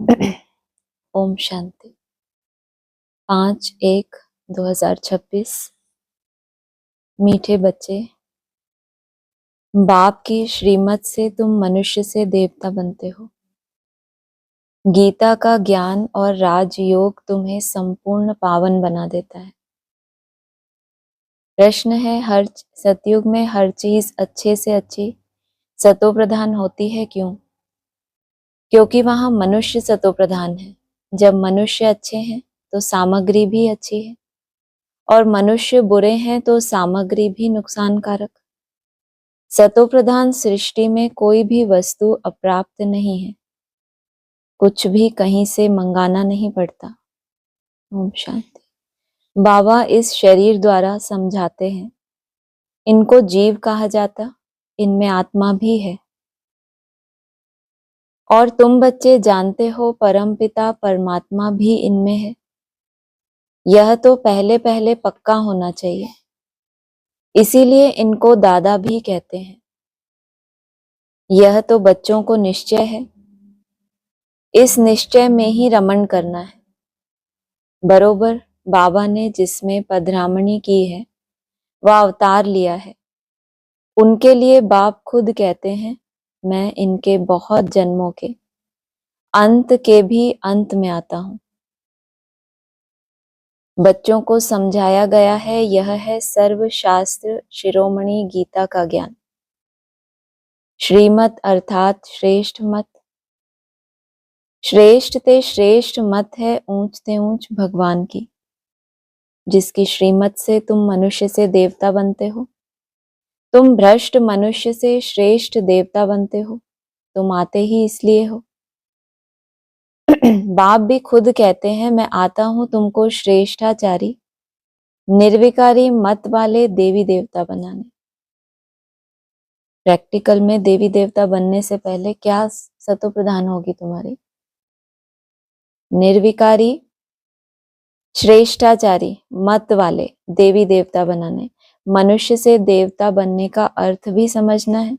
ओम शांति। 5/1/2026। मीठे बच्चे, बाप की श्रीमत से तुम मनुष्य से देवता बनते हो। गीता का ज्ञान और राजयोग तुम्हें संपूर्ण पावन बना देता है। प्रश्न है, हर सतयुग में हर चीज अच्छे से अच्छी सतो प्रधान होती है, क्यों? क्योंकि वहां मनुष्य सतो प्रधान है। जब मनुष्य अच्छे हैं तो सामग्री भी अच्छी है, और मनुष्य बुरे हैं तो सामग्री भी नुकसानकारक। सतो प्रधान सृष्टि में कोई भी वस्तु अप्राप्त नहीं है, कुछ भी कहीं से मंगाना नहीं पड़ता। ओम शांति। बाबा इस शरीर द्वारा समझाते हैं, इनको जीव कहा जाता, इनमें आत्मा भी है। और तुम बच्चे जानते हो परमपिता परमात्मा भी इनमें है। यह तो पहले पहले पक्का होना चाहिए, इसीलिए इनको दादा भी कहते हैं। यह तो बच्चों को निश्चय है, इस निश्चय में ही रमण करना है। बरोबर बाबा ने जिसमें पधरामणी की है वह अवतार लिया है। उनके लिए बाप खुद कहते हैं, मैं इनके बहुत जन्मों के अंत के भी अंत में आता हूं। बच्चों को समझाया गया है, यह है सर्वशास्त्र शिरोमणि गीता का ज्ञान। श्रीमत अर्थात श्रेष्ठ मत। श्रेष्ठ ते श्रेष्ठ मत है ऊंच ते ऊंच भगवान की, जिसकी श्रीमत से तुम मनुष्य से देवता बनते हो। तुम भ्रष्ट मनुष्य से श्रेष्ठ देवता बनते हो, तुम आते ही इसलिए हो। बाप भी खुद कहते हैं, मैं आता हूं तुमको श्रेष्ठाचारी निर्विकारी मत वाले देवी देवता बनाने। प्रैक्टिकल में देवी देवता बनने से पहले क्या सतो प्रधान होगी तुम्हारी? निर्विकारी श्रेष्ठाचारी मत वाले देवी देवता बनाने। मनुष्य से देवता बनने का अर्थ भी समझना है।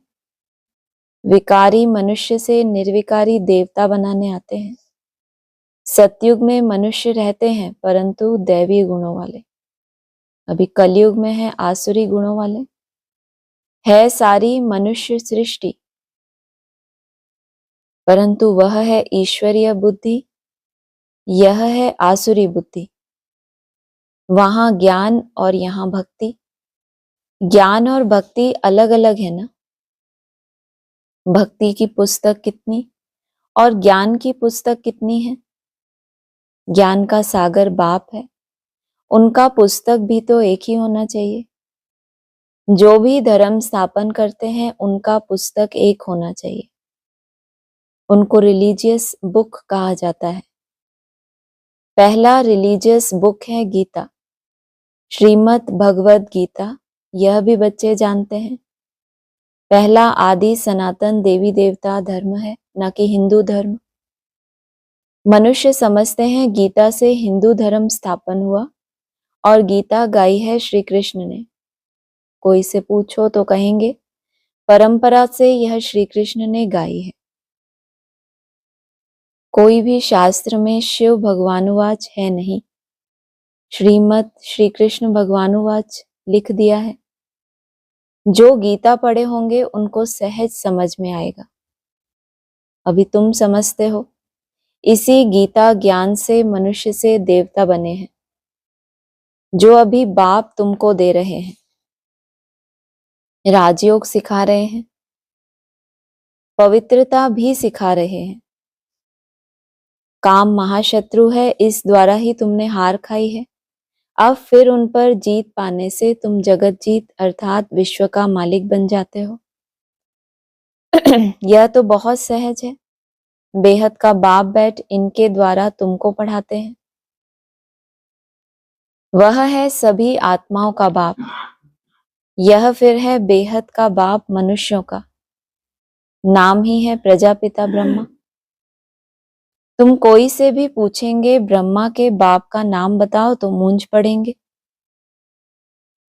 विकारी मनुष्य से निर्विकारी देवता बनाने आते हैं। सतयुग में मनुष्य रहते हैं परंतु दैवी गुणों वाले। अभी कलयुग में है आसुरी गुणों वाले। है सारी मनुष्य सृष्टि, परंतु वह है ईश्वरीय बुद्धि, यह है आसुरी बुद्धि। वहां ज्ञान और यहाँ भक्ति। ज्ञान और भक्ति अलग अलग है ना। भक्ति की पुस्तक कितनी और ज्ञान की पुस्तक कितनी है? ज्ञान का सागर बाप है, उनका पुस्तक भी तो एक ही होना चाहिए। जो भी धर्म स्थापन करते हैं उनका पुस्तक एक होना चाहिए। उनको रिलीजियस बुक कहा जाता है। पहला रिलीजियस बुक है गीता, श्रीमद् भगवद गीता। यह भी बच्चे जानते हैं। पहला आदि सनातन देवी देवता धर्म है, न कि हिंदू धर्म। मनुष्य समझते हैं गीता से हिंदू धर्म स्थापन हुआ और गीता गाई है श्री कृष्ण ने। कोई से पूछो तो कहेंगे परंपरा से यह श्री कृष्ण ने गाई है। कोई भी शास्त्र में शिव भगवानुवाच है नहीं, श्रीमद् श्री कृष्ण भगवानुवाच लिख दिया है। जो गीता पढ़े होंगे उनको सहज समझ में आएगा। अभी तुम समझते हो, इसी गीता ज्ञान से मनुष्य से देवता बने हैं, जो अभी बाप तुमको दे रहे हैं। राजयोग सिखा रहे हैं, पवित्रता भी सिखा रहे हैं। काम महाशत्रु है, इस द्वारा ही तुमने हार खाई है। अब फिर उन पर जीत पाने से तुम जगत जीत अर्थात विश्व का मालिक बन जाते हो। यह तो बहुत सहज है। बेहद का बाप बैठ इनके द्वारा तुमको पढ़ाते हैं। वह है सभी आत्माओं का बाप। यह फिर है बेहद का बाप मनुष्यों का। नाम ही है प्रजापिता ब्रह्मा। तुम कोई से भी पूछेंगे ब्रह्मा के बाप का नाम बताओ तो मूंझ पड़ेंगे।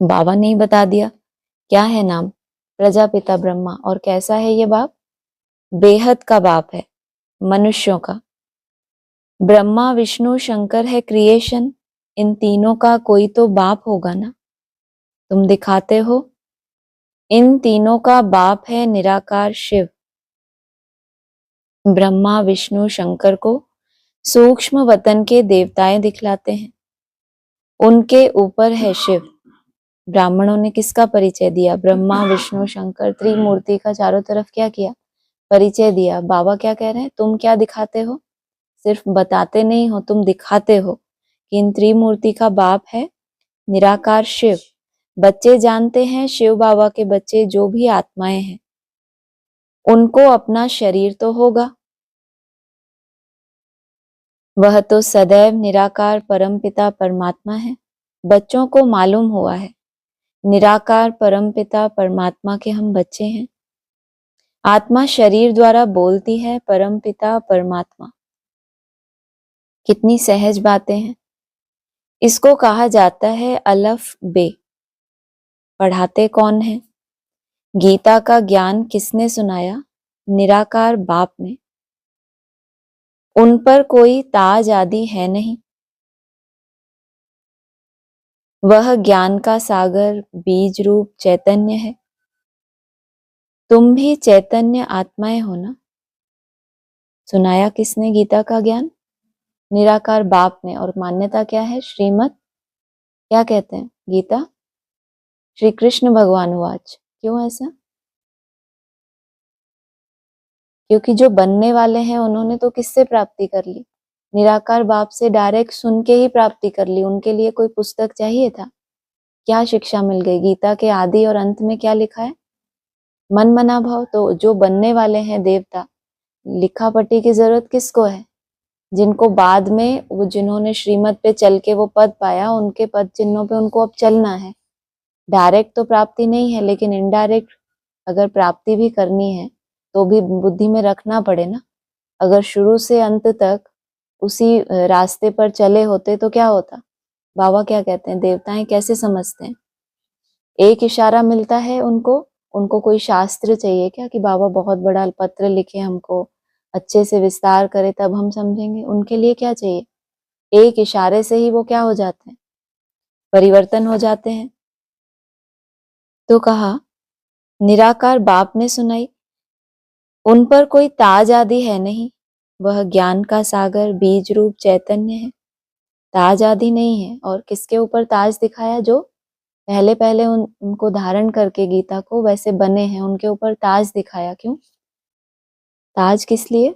बाबा ने ही बता दिया क्या है नाम, प्रजापिता ब्रह्मा। और कैसा है ये बाप? बेहद का बाप है मनुष्यों का। ब्रह्मा विष्णु शंकर है क्रिएशन, इन तीनों का कोई तो बाप होगा ना, तुम दिखाते हो। इन तीनों का बाप है निराकार शिव। ब्रह्मा विष्णु शंकर को सूक्ष्म वतन के देवताएं दिखलाते हैं, उनके ऊपर है शिव। ब्राह्मणों ने किसका परिचय दिया? ब्रह्मा विष्णु शंकर त्रिमूर्ति का चारों तरफ क्या किया? परिचय दिया। बाबा क्या कह रहे हैं? तुम क्या दिखाते हो? सिर्फ बताते नहीं हो, तुम दिखाते हो कि इन त्रिमूर्ति का बाप है निराकार शिव। बच्चे जानते हैं, शिव बाबा के बच्चे जो भी आत्माएं हैं उनको अपना शरीर तो होगा, वह तो सदैव निराकार परमपिता परमात्मा है। बच्चों को मालूम हुआ है निराकार परमपिता परमात्मा के हम बच्चे हैं। आत्मा शरीर द्वारा बोलती है परमपिता परमात्मा। कितनी सहज बातें हैं। इसको कहा जाता है अलफ बे। पढ़ाते कौन है? गीता का ज्ञान किसने सुनाया? निराकार बाप ने। उन पर कोई ताज आदि है नहीं, वह ज्ञान का सागर बीज रूप चैतन्य है। तुम भी चैतन्य आत्माएं हो ना। सुनाया किसने गीता का ज्ञान? निराकार बाप ने। और मान्यता क्या है? श्रीमत क्या कहते हैं? गीता श्री कृष्ण भगवान वाच। क्यों ऐसा? क्योंकि जो बनने वाले हैं उन्होंने तो किससे प्राप्ति कर ली? निराकार बाप से डायरेक्ट सुन के ही प्राप्ति कर ली। उनके लिए कोई पुस्तक चाहिए था? क्या शिक्षा मिल गई? गीता के आदि और अंत में क्या लिखा है? मन मना भाव। तो जो बनने वाले हैं देवता, लिखा पढ़ी की जरूरत किसको है? जिनको बाद में वो जिन्होंने श्रीमत पे चल के वो पद पाया, उनके पद चिन्हों पे उनको अब चलना है। डायरेक्ट तो प्राप्ति नहीं है, लेकिन इनडायरेक्ट अगर प्राप्ति भी करनी है तो भी बुद्धि में रखना पड़े ना। अगर शुरू से अंत तक उसी रास्ते पर चले होते तो क्या होता? बाबा क्या कहते हैं? देवताएं कैसे समझते हैं? एक इशारा मिलता है उनको। उनको कोई शास्त्र चाहिए क्या कि बाबा बहुत बड़ा पत्र लिखे हमको, अच्छे से विस्तार करे तब हम समझेंगे? उनके लिए क्या चाहिए? एक इशारे से ही वो क्या हो जाते हैं? परिवर्तन हो जाते हैं। तो कहा निराकार बाप ने सुनाई, उन पर कोई ताज आदि है नहीं, वह ज्ञान का सागर बीज रूप चैतन्य है। ताज आदि नहीं है। और किसके ऊपर ताज दिखाया? जो पहले पहले उनको धारण करके गीता को वैसे बने हैं, उनके ऊपर ताज दिखाया। क्यों ताज? किस लिए?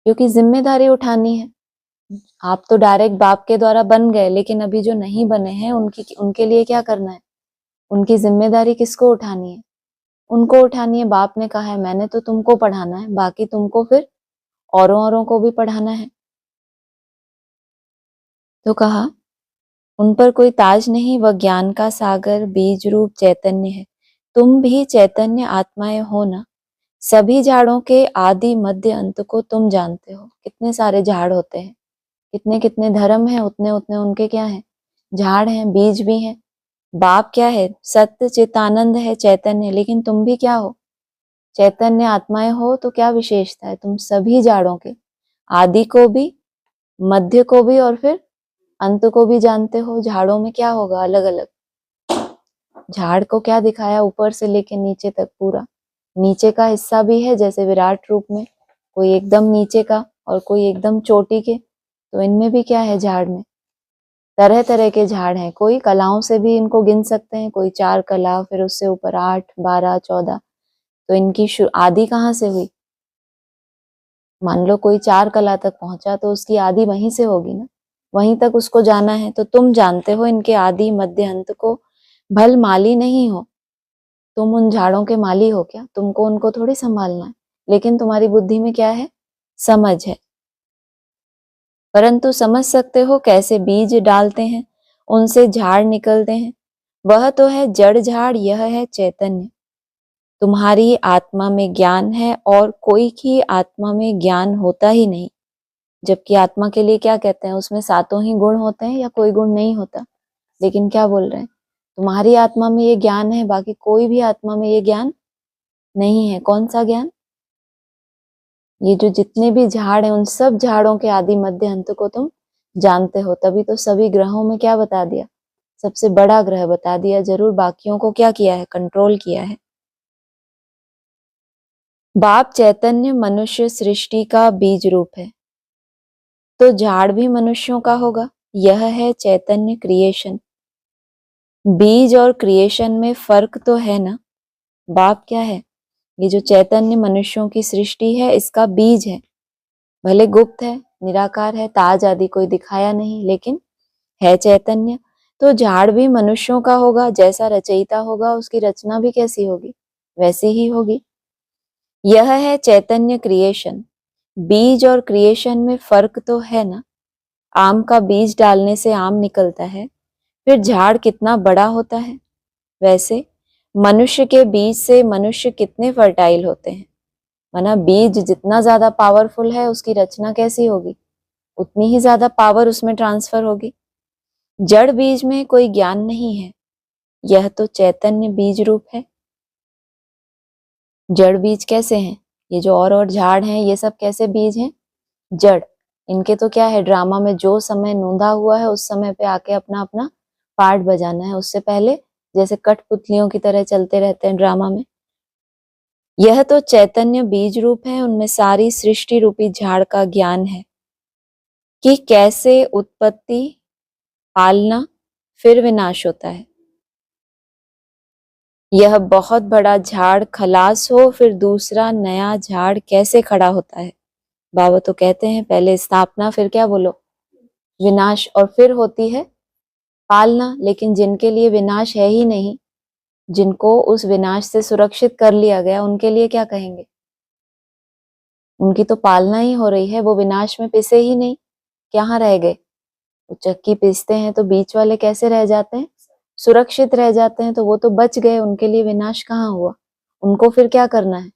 क्योंकि जिम्मेदारी उठानी है। आप तो डायरेक्ट बाप के द्वारा बन गए, लेकिन अभी जो नहीं बने हैं उनके लिए क्या करना है? उनकी जिम्मेदारी किसको उठानी है? उनको उठानी है। बाप ने कहा है मैंने तो तुमको पढ़ाना है, बाकी तुमको फिर औरों को भी पढ़ाना है। तो कहा उन पर कोई ताज नहीं, वह ज्ञान का सागर बीज रूप चैतन्य है। तुम भी चैतन्य आत्माएं हो ना। सभी झाड़ों के आदि मध्य अंत को तुम जानते हो। कितने सारे झाड़ होते हैं, कितने कितने धर्म हैं, उतने उतने उनके क्या हैं? झाड़ हैं, बीज भी हैं। बाप क्या है? सत्य चितानंद है, चैतन्य। लेकिन तुम भी क्या हो? चैतन्य आत्माएं हो। तो क्या विशेषता है? तुम सभी झाड़ों के आदि को भी, मध्य को भी और फिर अंत को भी जानते हो। झाड़ों में क्या होगा? अलग अलग। झाड़ को क्या दिखाया? ऊपर से लेके नीचे तक पूरा। नीचे का हिस्सा भी है जैसे विराट रूप में, कोई एकदम नीचे का और कोई एकदम चोटी के। तो इनमें भी क्या है? झाड़ में तरह तरह के झाड़ हैं। कोई कलाओं से भी इनको गिन सकते हैं, कोई 4 कला, फिर उससे ऊपर 8 12 14। तो इनकी आदि कहाँ से हुई? मान लो कोई 4 कला तक पहुंचा तो उसकी आदि वहीं से होगी ना, वहीं तक उसको जाना है। तो तुम जानते हो इनके आदि मध्य अंत को। भल माली नहीं हो तुम, उन झाड़ों के माली हो क्या? तुमको उनको थोड़ी संभालना है, लेकिन तुम्हारी बुद्धि में क्या है? समझ है। परंतु समझ सकते हो कैसे बीज डालते हैं, उनसे झाड़ निकलते हैं। वह तो है जड़ झाड़, यह है चैतन्य। तुम्हारी आत्मा में ज्ञान है और कोई की आत्मा में ज्ञान होता ही नहीं। जबकि आत्मा के लिए क्या कहते हैं? उसमें 7 ही गुण होते हैं या कोई गुण नहीं होता? लेकिन क्या बोल रहे हैं? तुम्हारी आत्मा में ये ज्ञान है, बाकी कोई भी आत्मा में ये ज्ञान नहीं है। कौन सा ज्ञान? ये जो जितने भी झाड़ हैं उन सब झाड़ों के आदि मध्य अंत को तुम जानते हो, तभी तो सभी ग्रहों में क्या बता दिया, सबसे बड़ा ग्रह बता दिया, जरूर बाकियों को क्या किया है, कंट्रोल किया है। बाप चैतन्य मनुष्य सृष्टि का बीज रूप है, तो झाड़ भी मनुष्यों का होगा, यह है चैतन्य क्रिएशन। बीज और क्रिएशन में फर्क तो है ना। बाप क्या है, ये जो चैतन्य मनुष्यों की सृष्टि है इसका बीज है, भले गुप्त है, निराकार है, ताज आदि कोई दिखाया नहीं, लेकिन है चैतन्य। तो झाड़ भी मनुष्यों का होगा, जैसा रचयिता होगा उसकी रचना भी कैसी होगी, वैसी ही होगी। यह है चैतन्य क्रिएशन। बीज और क्रिएशन में फर्क तो है ना। आम का बीज डालने से आम निकलता है, फिर झाड़ कितना बड़ा होता है, वैसे मनुष्य के बीज से मनुष्य कितने फर्टाइल होते हैं। माना बीज जितना ज्यादा पावरफुल है उसकी रचना कैसी होगी, उतनी ही ज्यादा पावर उसमें ट्रांसफर होगी। जड़ बीज में कोई ज्ञान नहीं है, यह तो चैतन्य बीज रूप है। जड़ बीज कैसे हैं, ये जो और झाड़ हैं ये सब कैसे बीज हैं, जड़। इनके तो क्या है, ड्रामा में जो समय नूंदा हुआ है उस समय पे आके अपना अपना पार्ट बजाना है, उससे पहले जैसे कठपुतलियों की तरह चलते रहते हैं ड्रामा में। यह तो चैतन्य बीज रूप है, उनमें सारी सृष्टि रूपी झाड़ का ज्ञान है कि कैसे उत्पत्ति, पालना, फिर विनाश होता है। यह बहुत बड़ा झाड़ खलास हो, फिर दूसरा नया झाड़ कैसे खड़ा होता है। बाबा तो कहते हैं पहले स्थापना, फिर क्या बोलो, विनाश, और फिर होती है पालना। लेकिन जिनके लिए विनाश है ही नहीं, जिनको उस विनाश से सुरक्षित कर लिया गया, उनके लिए क्या कहेंगे, उनकी तो पालना ही हो रही है, वो विनाश में पिसे ही नहीं, कहाँ रह गए। वो चक्की पीसते हैं तो बीच वाले कैसे रह जाते हैं, सुरक्षित रह जाते हैं, तो वो तो बच गए, उनके लिए विनाश कहाँ हुआ। उनको फिर क्या करना है,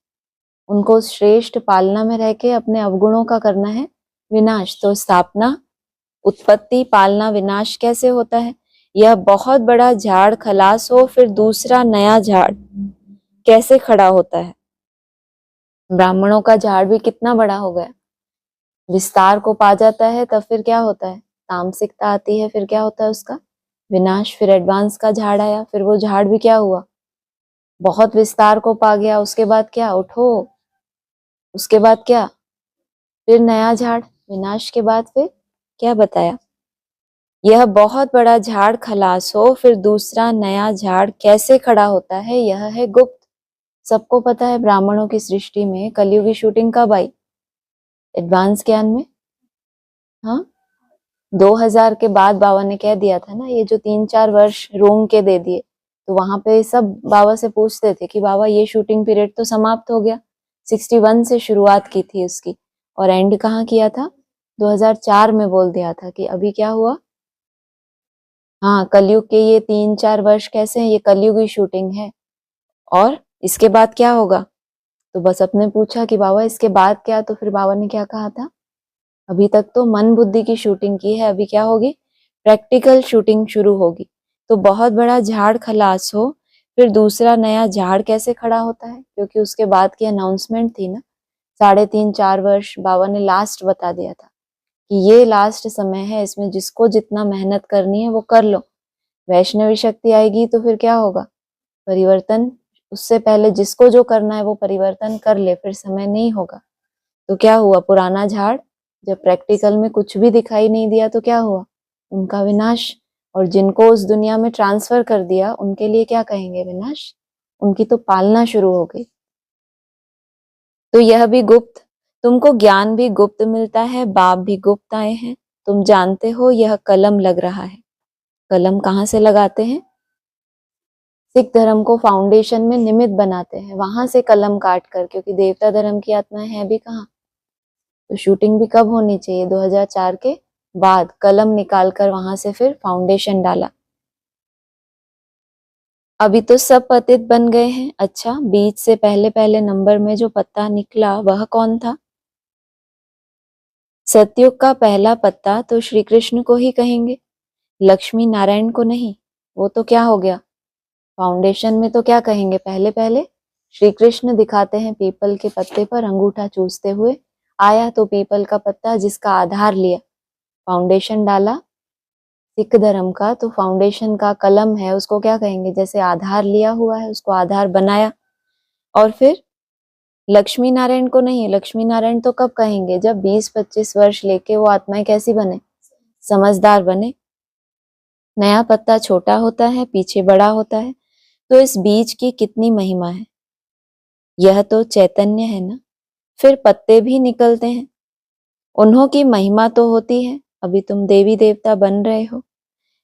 उनको श्रेष्ठ पालना में रह के अपने अवगुणों का करना है विनाश। तो स्थापना, उत्पत्ति, पालना, विनाश कैसे होता है। यह बहुत बड़ा झाड़ खलास हो, फिर दूसरा नया झाड़ कैसे खड़ा होता है। ब्राह्मणों का झाड़ भी कितना बड़ा हो गया, विस्तार को पा जाता है, तब फिर क्या होता है, तामसिकता आती है, फिर क्या होता है उसका विनाश। फिर एडवांस का झाड़ आया, फिर वो झाड़ भी क्या हुआ, बहुत विस्तार को पा गया, उसके बाद क्या, उठो, उसके बाद क्या, फिर नया झाड़, विनाश के बाद फिर क्या बताया। यह बहुत बड़ा झाड़ खलास हो, फिर दूसरा नया झाड़ कैसे खड़ा होता है, यह है गुप्त। सबको पता है ब्राह्मणों की सृष्टि में कलयुग की शूटिंग कब आई, एडवांस ज्ञान में। हाँ, 2000 के बाद बाबा ने कह दिया था ना, ये जो 3-4 वर्ष रूम के दे दिए, तो वहां पे सब बाबा से पूछते थे कि बाबा ये शूटिंग पीरियड तो समाप्त हो गया, 61 से शुरुआत की थी उसकी, और एंड कहाँ किया था, 2004 में बोल दिया था कि अभी क्या हुआ। हाँ, कलयुग के ये 3-4 वर्ष कैसे हैं, ये कलयुग की शूटिंग है, और इसके बाद क्या होगा। तो बस अपने पूछा कि बाबा इसके बाद क्या, तो फिर बाबा ने क्या कहा था, अभी तक तो मन बुद्धि की शूटिंग की है, अभी क्या होगी, प्रैक्टिकल शूटिंग शुरू होगी। तो बहुत बड़ा झाड़ खलास हो, फिर दूसरा नया झाड़ कैसे खड़ा होता है, क्योंकि उसके बाद की अनाउंसमेंट थी ना, 3.5-4 वर्ष बाबा ने लास्ट बता दिया था कि ये लास्ट समय है, इसमें जिसको जितना मेहनत करनी है वो कर लो। वैष्णवी शक्ति आएगी तो फिर क्या होगा, परिवर्तन, उससे पहले जिसको जो करना है वो परिवर्तन कर ले, फिर समय नहीं होगा। तो क्या हुआ, पुराना झाड़ जब प्रैक्टिकल में कुछ भी दिखाई नहीं दिया तो क्या हुआ, उनका विनाश। और जिनको उस दुनिया में ट्रांसफर कर दिया उनके लिए क्या कहेंगे, विनाश। उनकी तो पालना शुरू हो गई। तो यह भी गुप्त, तुमको ज्ञान भी गुप्त मिलता है, बाप भी गुप्त आए हैं। तुम जानते हो यह कलम लग रहा है, कलम कहाँ से लगाते हैं, सिख धर्म को फाउंडेशन में निमित्त बनाते हैं, वहां से कलम काट कर, क्योंकि देवता धर्म की आत्माएं हैं भी कहाँ। तो शूटिंग भी कब होनी चाहिए, 2004 के बाद, कलम निकालकर वहां से फिर फाउंडेशन डाला। अभी तो सब पतित बन गए हैं। अच्छा, बीज से पहले पहले नंबर में जो पत्ता निकला वह कौन था, सतयुग का पहला पत्ता तो श्री कृष्ण को ही कहेंगे, लक्ष्मी नारायण को नहीं। वो तो क्या हो गया, फाउंडेशन में तो क्या कहेंगे, पहले पहले श्री कृष्ण दिखाते हैं पीपल के पत्ते पर अंगूठा चूसते हुए, आया तो पीपल का पत्ता जिसका आधार लिया, फाउंडेशन डाला सिख धर्म का, तो फाउंडेशन का कलम है उसको क्या कहेंगे, जैसे आधार लिया हुआ है उसको आधार बनाया। और फिर लक्ष्मी नारायण को नहीं, लक्ष्मी नारायण तो कब कहेंगे, जब 20-25 वर्ष लेके वो आत्माएं कैसी बने, समझदार बने। नया पत्ता छोटा होता है, पीछे बड़ा होता है, तो इस बीज की कितनी महिमा है। यह तो चैतन्य है ना, फिर पत्ते भी निकलते हैं, उन्हों की महिमा तो होती है। अभी तुम देवी देवता बन रहे हो,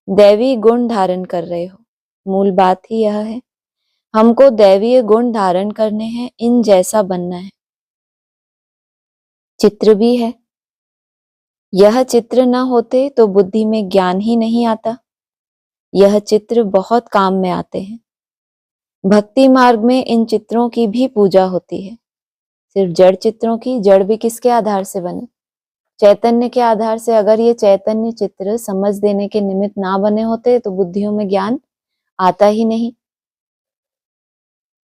दैवी गुण धारण कर रहे हो, मूल बात ही यह है। हमको दैवीय गुण धारण करने हैं, इन जैसा बनना है। चित्र भी है, यह चित्र न होते तो बुद्धि में ज्ञान ही नहीं आता। यह चित्र बहुत काम में आते हैं। भक्ति मार्ग में इन चित्रों की भी पूजा होती है। सिर्फ जड़ चित्रों की, जड़ भी किसके आधार से बने, चैतन्य के आधार से। अगर ये चैतन्य चित्र समझ देने के निमित्त ना बने होते तो बुद्धियों में ज्ञान आता ही नहीं।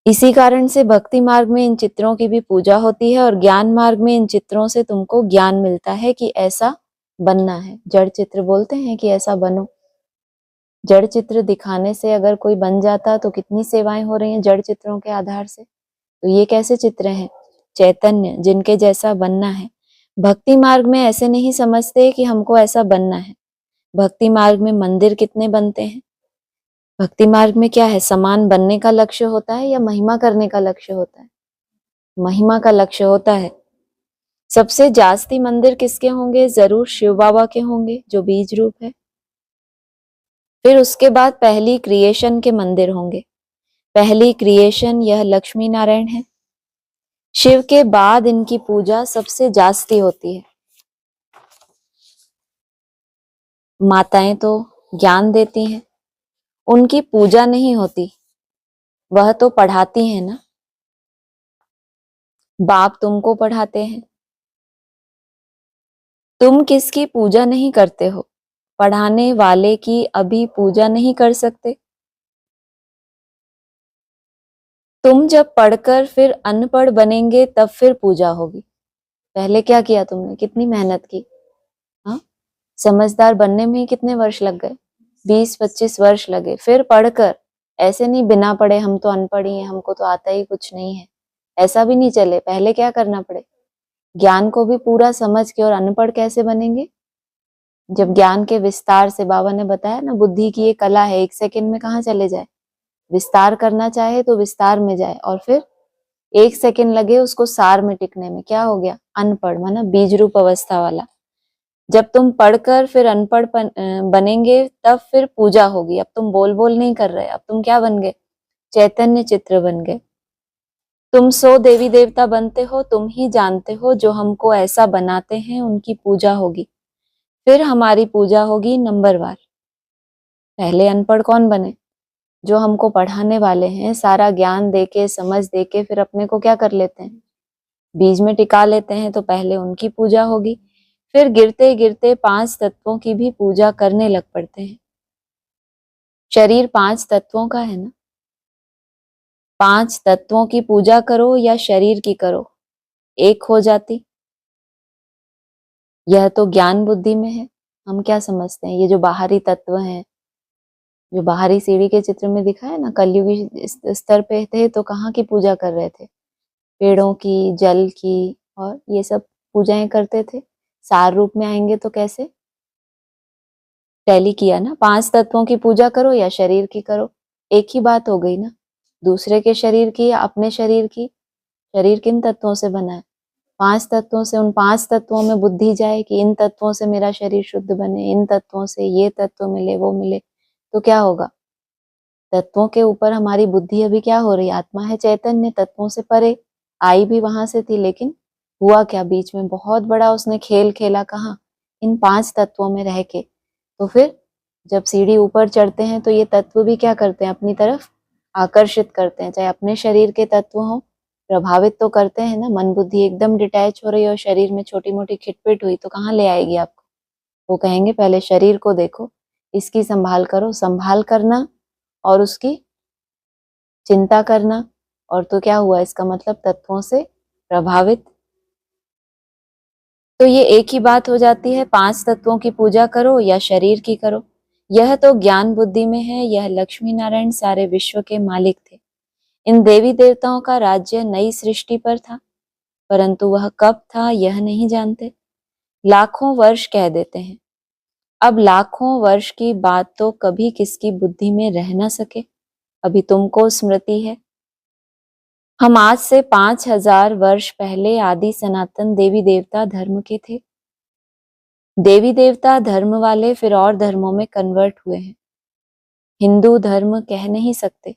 इसी कारण से भक्ति मार्ग में इन चित्रों की भी पूजा होती है, और ज्ञान मार्ग में इन चित्रों से तुमको ज्ञान मिलता है कि ऐसा बनना है। जड़ चित्र बोलते हैं कि ऐसा बनो। जड़ चित्र दिखाने से अगर कोई बन जाता तो कितनी सेवाएं हो रही हैं जड़ चित्रों के आधार से। तो ये कैसे चित्र हैं, चैतन्य, जिनके जैसा बनना है। भक्ति मार्ग में ऐसे नहीं समझते कि हमको ऐसा बनना है। भक्ति मार्ग में मंदिर कितने बनते हैं, भक्ति मार्ग में क्या है, समान बनने का लक्ष्य होता है या महिमा करने का लक्ष्य होता है, महिमा का लक्ष्य होता है। सबसे जास्ती मंदिर किसके होंगे, जरूर शिव बाबा के होंगे जो बीज रूप है। फिर उसके बाद पहली क्रिएशन के मंदिर होंगे। पहली क्रिएशन यह लक्ष्मी नारायण है। शिव के बाद इनकी पूजा सबसे जास्ती होती है। माताएं तो ज्ञान देती हैं, उनकी पूजा नहीं होती, वह तो पढ़ाती हैं ना। बाप तुमको पढ़ाते हैं, तुम किसकी पूजा नहीं करते हो, पढ़ाने वाले की अभी पूजा नहीं कर सकते। तुम जब पढ़कर फिर अनपढ़ बनेंगे तब फिर पूजा होगी। पहले क्या किया तुमने, कितनी मेहनत की, हाँ, समझदार बनने में ही कितने वर्ष लग गए, 20-25 वर्ष लगे। फिर पढ़कर, ऐसे नहीं बिना पढ़े हम तो अनपढ़ ही हैं, हमको तो आता ही कुछ नहीं है, ऐसा भी नहीं चले। पहले क्या करना पड़े, ज्ञान को भी पूरा समझ के। और अनपढ़ कैसे बनेंगे, जब ज्ञान के विस्तार से, बाबा ने बताया ना बुद्धि की ये कला है, 1 सेकंड में कहाँ चले जाए, विस्तार करना चाहे तो विस्तार में जाए, और फिर 1 सेकंड लगे उसको सार में टिकने में, क्या हो गया, अनपढ़, माना बीज रूप अवस्था वाला। जब तुम पढ़कर फिर अनपढ़ बनेंगे तब फिर पूजा होगी। अब तुम बोल बोल नहीं कर रहे, अब तुम क्या बन गए, चैतन्य चित्र बन गए। तुम 100 देवी देवता बनते हो, तुम ही जानते हो, जो हमको ऐसा बनाते हैं उनकी पूजा होगी। फिर हमारी पूजा होगी नंबरवार। पहले अनपढ़ कौन बने, जो हमको पढ़ाने वाले हैं, सारा ज्ञान देके समझ देके फिर अपने को क्या कर लेते हैं, बीज में टिका लेते हैं, तो पहले उनकी पूजा होगी। फिर गिरते गिरते 5 तत्वों की भी पूजा करने लग पड़ते हैं। शरीर 5 तत्वों का है ना, 5 तत्वों की पूजा करो या शरीर की करो, एक हो जाती। यह तो ज्ञान बुद्धि में है। हम क्या समझते हैं, ये जो बाहरी तत्व हैं, जो बाहरी सीढ़ी के चित्र में दिखा है ना, कलयुगी स्तर पे थे तो कहाँ की पूजा कर रहे थे, पेड़ों की, जल की, और ये सब पूजाएं करते थे। सार रूप में आएंगे तो कैसे, टैली किया ना, 5 तत्वों की पूजा करो या शरीर की करो, एक ही बात हो गई ना। दूसरे के शरीर की या अपने शरीर की, शरीर किन तत्वों से बना है, 5 तत्वों से। उन 5 तत्वों में बुद्धि जाए कि इन तत्वों से मेरा शरीर शुद्ध बने, इन तत्वों से ये तत्व मिले, वो मिले, तो क्या होगा, तत्वों के ऊपर हमारी बुद्धि अभी क्या हो रही है, आत्मा है चैतन्य, तत्वों से परे, आई भी वहां से थी, लेकिन हुआ क्या, बीच में बहुत बड़ा उसने खेल खेला, कहाँ, इन 5 तत्वों में रह के। तो फिर जब सीढ़ी ऊपर चढ़ते हैं तो ये तत्व भी क्या करते हैं, अपनी तरफ आकर्षित करते हैं, चाहे अपने शरीर के तत्व हो, प्रभावित तो करते हैं ना। मन बुद्धि एकदम डिटैच हो रही है और शरीर में छोटी मोटी खिटपिट हुई तो कहाँ ले आएगी आपको, वो कहेंगे पहले शरीर को देखो, इसकी संभाल करो, संभाल करना और उसकी चिंता करना। और तो क्या हुआ, इसका मतलब तत्वों से प्रभावित तो ये एक ही बात हो जाती है, 5 तत्वों की पूजा करो या शरीर की करो। यह तो ज्ञान बुद्धि में है। यह लक्ष्मी नारायण सारे विश्व के मालिक थे। इन देवी देवताओं का राज्य नई सृष्टि पर था, परंतु वह कब था यह नहीं जानते। लाखों वर्ष कह देते हैं। अब लाखों वर्ष की बात तो कभी किसकी बुद्धि में रह न सके। अभी तुमको स्मृति है, हम आज से 5000 वर्ष पहले आदि सनातन देवी देवता धर्म के थे। देवी देवता धर्म वाले फिर और धर्मों में कन्वर्ट हुए हैं। हिंदू धर्म कह नहीं सकते,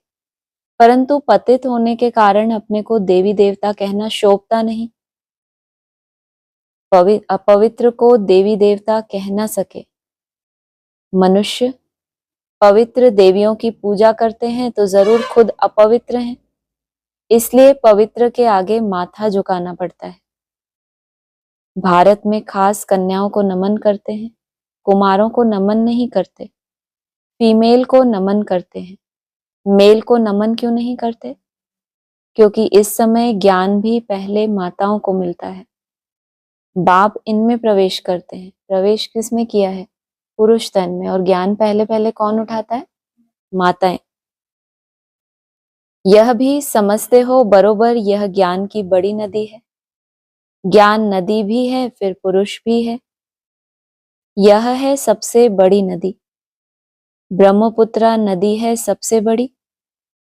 परंतु पतित होने के कारण अपने को देवी देवता कहना शोभता नहीं। अपवित्र को देवी देवता कह न सके। मनुष्य पवित्र देवियों की पूजा करते हैं तो जरूर खुद अपवित्र हैं, इसलिए पवित्र के आगे माथा झुकाना पड़ता है। भारत में खास कन्याओं को नमन करते हैं, कुमारों को नमन नहीं करते। फीमेल को नमन करते हैं, मेल को नमन क्यों नहीं करते? क्योंकि इस समय ज्ञान भी पहले माताओं को मिलता है। बाप इनमें प्रवेश करते हैं। प्रवेश किसमें किया है? पुरुष तन में। और ज्ञान पहले पहले कौन उठाता है? माताएं। यह भी समझते हो बरोबर, यह ज्ञान की बड़ी नदी है। ज्ञान नदी भी है, फिर पुरुष भी है। यह है सबसे बड़ी नदी। ब्रह्मपुत्रा नदी है सबसे बड़ी,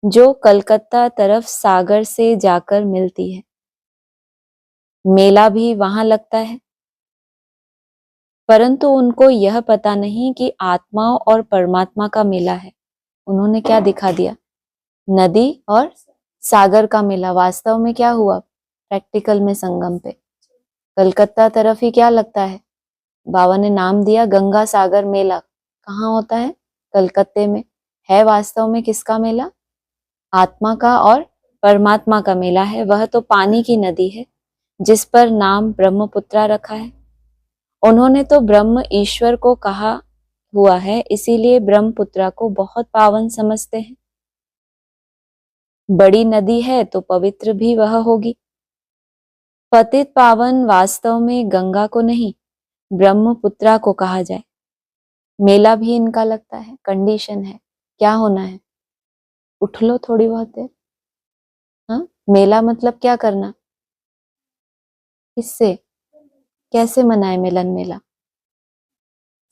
जो कलकत्ता तरफ सागर से जाकर मिलती है। मेला भी वहां लगता है, परंतु उनको यह पता नहीं कि आत्मा और परमात्मा का मेला है। उन्होंने क्या दिखा दिया? नदी और सागर का मेला। वास्तव में क्या हुआ? प्रैक्टिकल में संगम पे कलकत्ता तरफ ही क्या लगता है? बाबा ने नाम दिया गंगा सागर मेला। कहाँ होता है? कलकत्ते में। है वास्तव में किसका मेला? आत्मा का और परमात्मा का मेला है। वह तो पानी की नदी है जिस पर नाम ब्रह्मपुत्रा रखा है। उन्होंने तो ब्रह्म ईश्वर को कहा हुआ है, इसीलिए ब्रह्मपुत्रा को बहुत पावन समझते हैं। बड़ी नदी है तो पवित्र भी वह होगी। पतित पावन वास्तव में गंगा को नहीं, ब्रह्मपुत्रा को कहा जाए। मेला भी इनका लगता है। कंडीशन है, क्या होना है? उठ लो थोड़ी बहुत देर। हाँ, मेला मतलब क्या करना? किससे? कैसे मनाए मिलन मेला?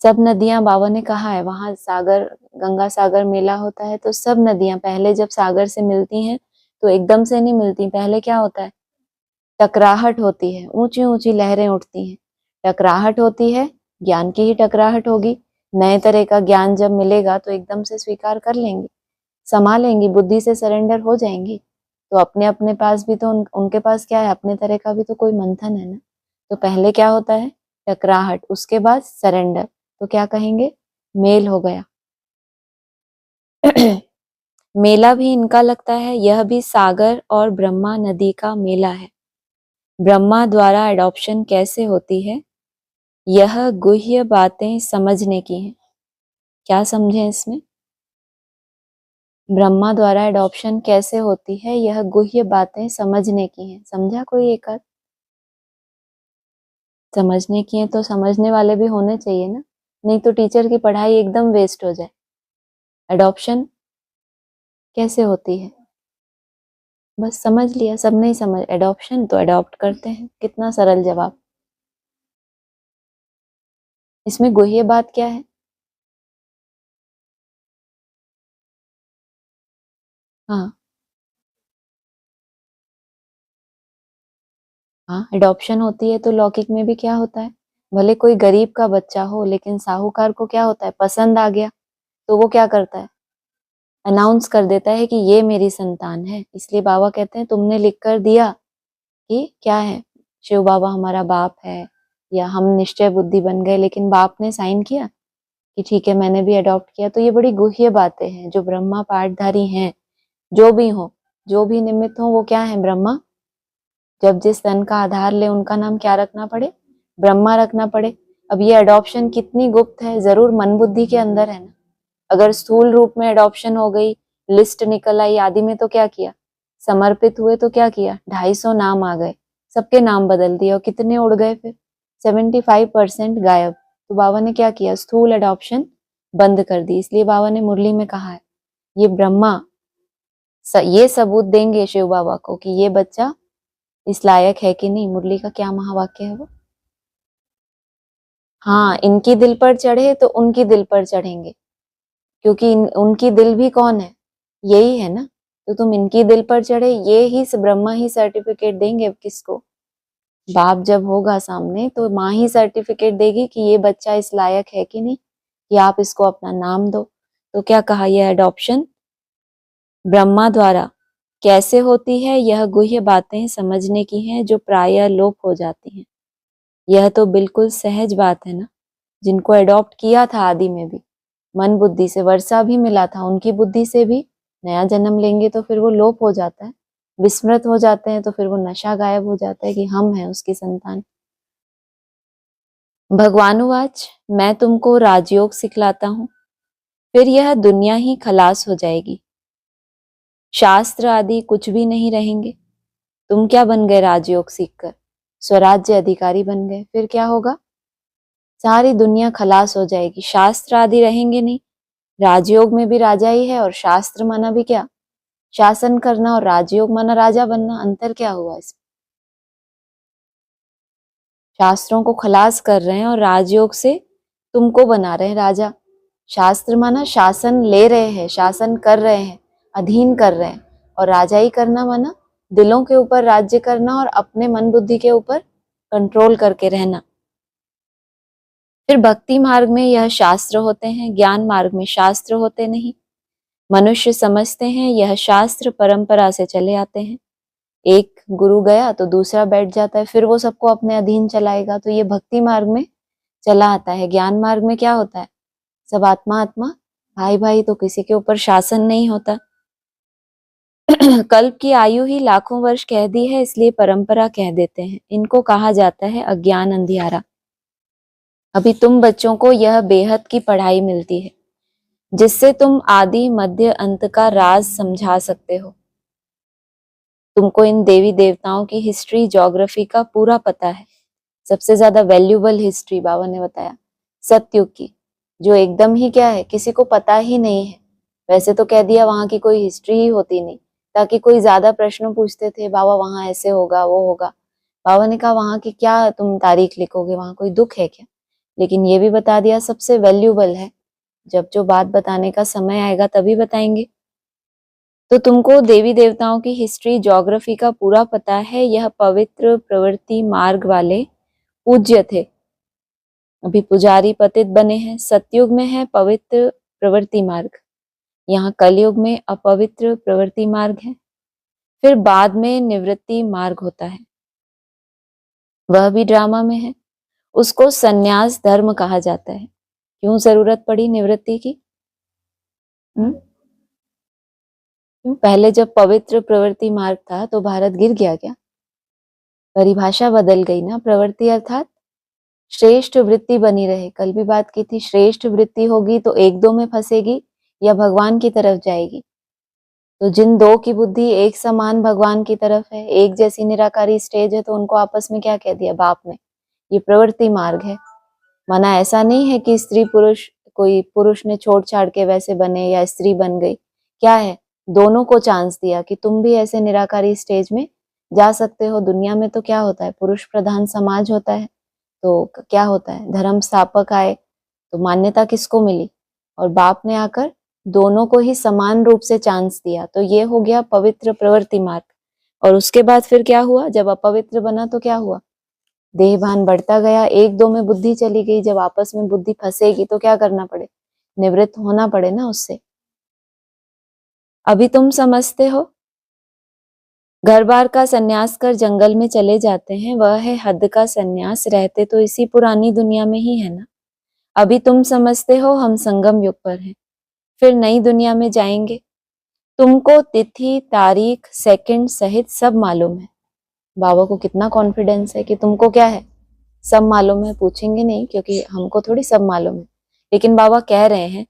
सब नदियां, बाबा ने कहा है वहां सागर, गंगा सागर मेला होता है तो सब नदियां पहले जब सागर से मिलती हैं तो एकदम से नहीं मिलती। पहले क्या होता है? टकराहट होती है, ऊंची ऊंची लहरें उठती हैं। टकराहट होती है, ज्ञान की ही टकराहट होगी। नए तरह का ज्ञान जब मिलेगा तो एकदम से स्वीकार कर लेंगी, संभालेंगी, बुद्धि से सरेंडर हो जाएंगी। तो अपने अपने पास भी तो उनके पास क्या है? अपने तरह का भी तो कोई मंथन है ना। तो पहले क्या होता है? टकराहट, उसके बाद सरेंडर। तो क्या कहेंगे? मेल हो गया। मेला भी इनका लगता है। यह भी सागर और ब्रह्मा नदी का मेला है। ब्रह्मा द्वारा एडॉप्शन कैसे होती है, यह गुह्य बातें समझने की हैं। क्या समझें इसमें? ब्रह्मा द्वारा एडॉप्शन कैसे होती है, यह गुह्य बातें समझने की हैं। समझा कोई एक आध? समझने की है तो समझने वाले भी होने चाहिए ना, नहीं तो टीचर की पढ़ाई एकदम वेस्ट हो जाए। एडॉप्शन कैसे होती है? बस समझ लिया, सब नहीं समझ। एडॉप्शन तो एडॉप्ट करते हैं, कितना सरल जवाब। इसमें गुह्य बात क्या है? हाँ हाँ, एडॉप्शन होती है तो लौकिक में भी क्या होता है? भले कोई गरीब का बच्चा हो, लेकिन साहूकार को क्या होता है? पसंद आ गया तो वो क्या करता है? अनाउंस कर देता है कि ये मेरी संतान है। इसलिए बाबा कहते हैं तुमने लिख कर दिया कि क्या है, शिव बाबा हमारा बाप है, या हम निश्चय बुद्धि बन गए, लेकिन बाप ने साइन किया कि ठीक है मैंने भी अडॉप्ट किया। तो ये बड़ी गुह्य बातें हैं। जो ब्रह्मा पाठधारी हैं, जो भी हो, जो भी निमित्त हो, वो क्या है? ब्रह्मा। जब जिस तन का आधार ले उनका नाम क्या रखना पड़े? ब्रह्मा रखना पड़े। अब ये अडॉप्शन कितनी गुप्त है, जरूर मन बुद्धि के अंदर है ना। अगर स्थूल रूप में अडॉप्शन हो गई, लिस्ट निकल आई आदि में, तो क्या किया? समर्पित हुए तो क्या किया? 250 नाम आ गए, सबके नाम बदल दिए और कितने उड़ गए फिर। 75% गायब। तो बाबा ने क्या किया, स्थूल एडॉप्शन बंद कर दी। इसलिए बाबा ने मुरली में कहा है, ये ब्रह्मा ये सबूत देंगे शिव बाबा को कि ये बच्चा इस लायक है कि नहीं। मुरली का क्या महावाक्य है वो, हाँ, इनकी दिल पर चढ़े तो उनकी दिल पर चढ़ेंगे, क्योंकि उनकी दिल भी कौन है, यही है ना। तो तुम इनकी दिल पर चढ़े, ये ही ब्रह्मा ही सर्टिफिकेट देंगे। अब किसको, बाप जब होगा सामने तो माँ ही सर्टिफिकेट देगी कि ये बच्चा इस लायक है कि नहीं, कि आप इसको अपना नाम दो। तो क्या कहा, यह एडॉप्शन ब्रह्मा द्वारा कैसे होती है, यह गुह्य बातें समझने की हैं जो प्रायः लोप हो जाती हैं। यह तो बिल्कुल सहज बात है ना। जिनको अडॉप्ट किया था आदि में भी मन बुद्धि से, वर्षा भी मिला था, उनकी बुद्धि से भी नया जन्म लेंगे तो फिर वो लोप हो जाता है, विस्मृत हो जाते हैं, तो फिर वो नशा गायब हो जाता है कि हम हैं उसकी संतान। भगवानुवाच, मैं तुमको राजयोग सिखलाता हूं, फिर यह दुनिया ही खलास हो जाएगी, शास्त्र आदि कुछ भी नहीं रहेंगे। तुम क्या बन गए राजयोग सीखकर, स्वराज्य अधिकारी बन गए, फिर क्या होगा, सारी दुनिया खलास हो जाएगी, शास्त्र आदि रहेंगे नहीं। राजयोग में भी राजा ही है, और शास्त्र माना भी क्या, शासन करना, और राजयोग माना राजा बनना। अंतर क्या हुआ इसमें, शास्त्रों को खलास कर रहे हैं और राजयोग से तुमको बना रहे हैं राजा। शास्त्र माना शासन ले रहे हैं, शासन कर रहे हैं, अधीन कर रहे हैं, और राजा ही करना माना दिलों के ऊपर राज्य करना और अपने मन बुद्धि के ऊपर कंट्रोल करके रहना। फिर भक्ति मार्ग में यह शास्त्र होते हैं, ज्ञान मार्ग में शास्त्र होते नहीं। मनुष्य समझते हैं यह शास्त्र परंपरा से चले आते हैं, एक गुरु गया तो दूसरा बैठ जाता है, फिर वो सबको अपने अधीन चलाएगा। तो ये भक्ति मार्ग में चला आता है। ज्ञान मार्ग में क्या होता है, सब आत्मा आत्मा, भाई भाई, तो किसी के ऊपर शासन नहीं होता। कल्प की आयु ही लाखों वर्ष कह दी है, इसलिए परंपरा कह देते हैं। इनको कहा जाता है अज्ञान अंधियारा। अभी तुम बच्चों को यह बेहद की पढ़ाई मिलती है, जिससे तुम आदि मध्य अंत का राज समझा सकते हो। तुमको इन देवी देवताओं की हिस्ट्री, ज्योग्राफी का पूरा पता है। सबसे ज्यादा वैल्यूबल हिस्ट्री बाबा ने बताया सतयुग की, जो एकदम ही क्या है, किसी को पता ही नहीं है। वैसे तो कह दिया वहां की कोई हिस्ट्री ही होती नहीं, ताकि कोई ज्यादा प्रश्न पूछते थे, बाबा वहां ऐसे होगा वो होगा। बाबा ने कहा वहां की क्या तुम तारीख लिखोगे, वहां कोई दुख है क्या। लेकिन ये भी बता दिया सबसे वैल्यूबल है, जब जो बात बताने का समय आएगा तभी बताएंगे। तो तुमको देवी देवताओं की हिस्ट्री, ज्योग्राफी का पूरा पता है। यह पवित्र प्रवृत्ति मार्ग वाले पूज्य थे, अभी पुजारी पतित बने हैं। सतयुग में है पवित्र प्रवृत्ति मार्ग, यहाँ कलयुग में अपवित्र प्रवृत्ति मार्ग है। फिर बाद में निवृत्ति मार्ग होता है, वह भी ड्रामा में है। उसको संन्यास धर्म कहा जाता है। क्यों जरूरत पड़ी निवृत्ति की, पहले जब पवित्र प्रवृत्ति मार्ग था तो भारत गिर गया क्या, परिभाषा बदल गई ना। प्रवृत्ति अर्थात श्रेष्ठ वृत्ति बनी रहे। कल भी बात की थी, श्रेष्ठ वृत्ति होगी तो एक दो में फंसेगी या भगवान की तरफ जाएगी। तो जिन दो की बुद्धि एक समान भगवान की तरफ है, एक जैसी निराकारी स्टेज है, तो उनको आपस में क्या कह दिया बाप ने, ये प्रवृत्ति मार्ग है। माना ऐसा नहीं है कि स्त्री पुरुष, कोई पुरुष ने छोड़ छाड़ के वैसे बने या स्त्री बन गई, क्या है, दोनों को चांस दिया कि तुम भी ऐसे निराकारी स्टेज में जा सकते हो। दुनिया में तो क्या होता है, पुरुष प्रधान समाज होता है, तो क्या होता है, धर्म स्थापक आए तो मान्यता किसको मिली, और बाप ने आकर दोनों को ही समान रूप से चांस दिया। तो ये हो गया पवित्र प्रवृत्ति मार्ग। और उसके बाद फिर क्या हुआ, जब अपवित्र बना तो क्या हुआ, देहभान बढ़ता गया, एक दो में बुद्धि चली गई। जब आपस में बुद्धि फंसेगी तो क्या करना पड़े, निवृत्त होना पड़े ना उससे। अभी तुम समझते हो, घर बार का सन्यास कर जंगल में चले जाते हैं, वह है हद का सन्यास। रहते तो इसी पुरानी दुनिया में ही है ना। अभी तुम समझते हो हम संगम युग पर हैं, फिर नई दुनिया में जाएंगे। तुमको तिथि, तारीख, सेकंड सहित सब मालूम है। बाबा को कितना कॉन्फिडेंस है कि तुमको क्या है, सब मालूम है। पूछेंगे नहीं, क्योंकि हमको थोड़ी सब मालूम है, लेकिन बाबा कह रहे हैं,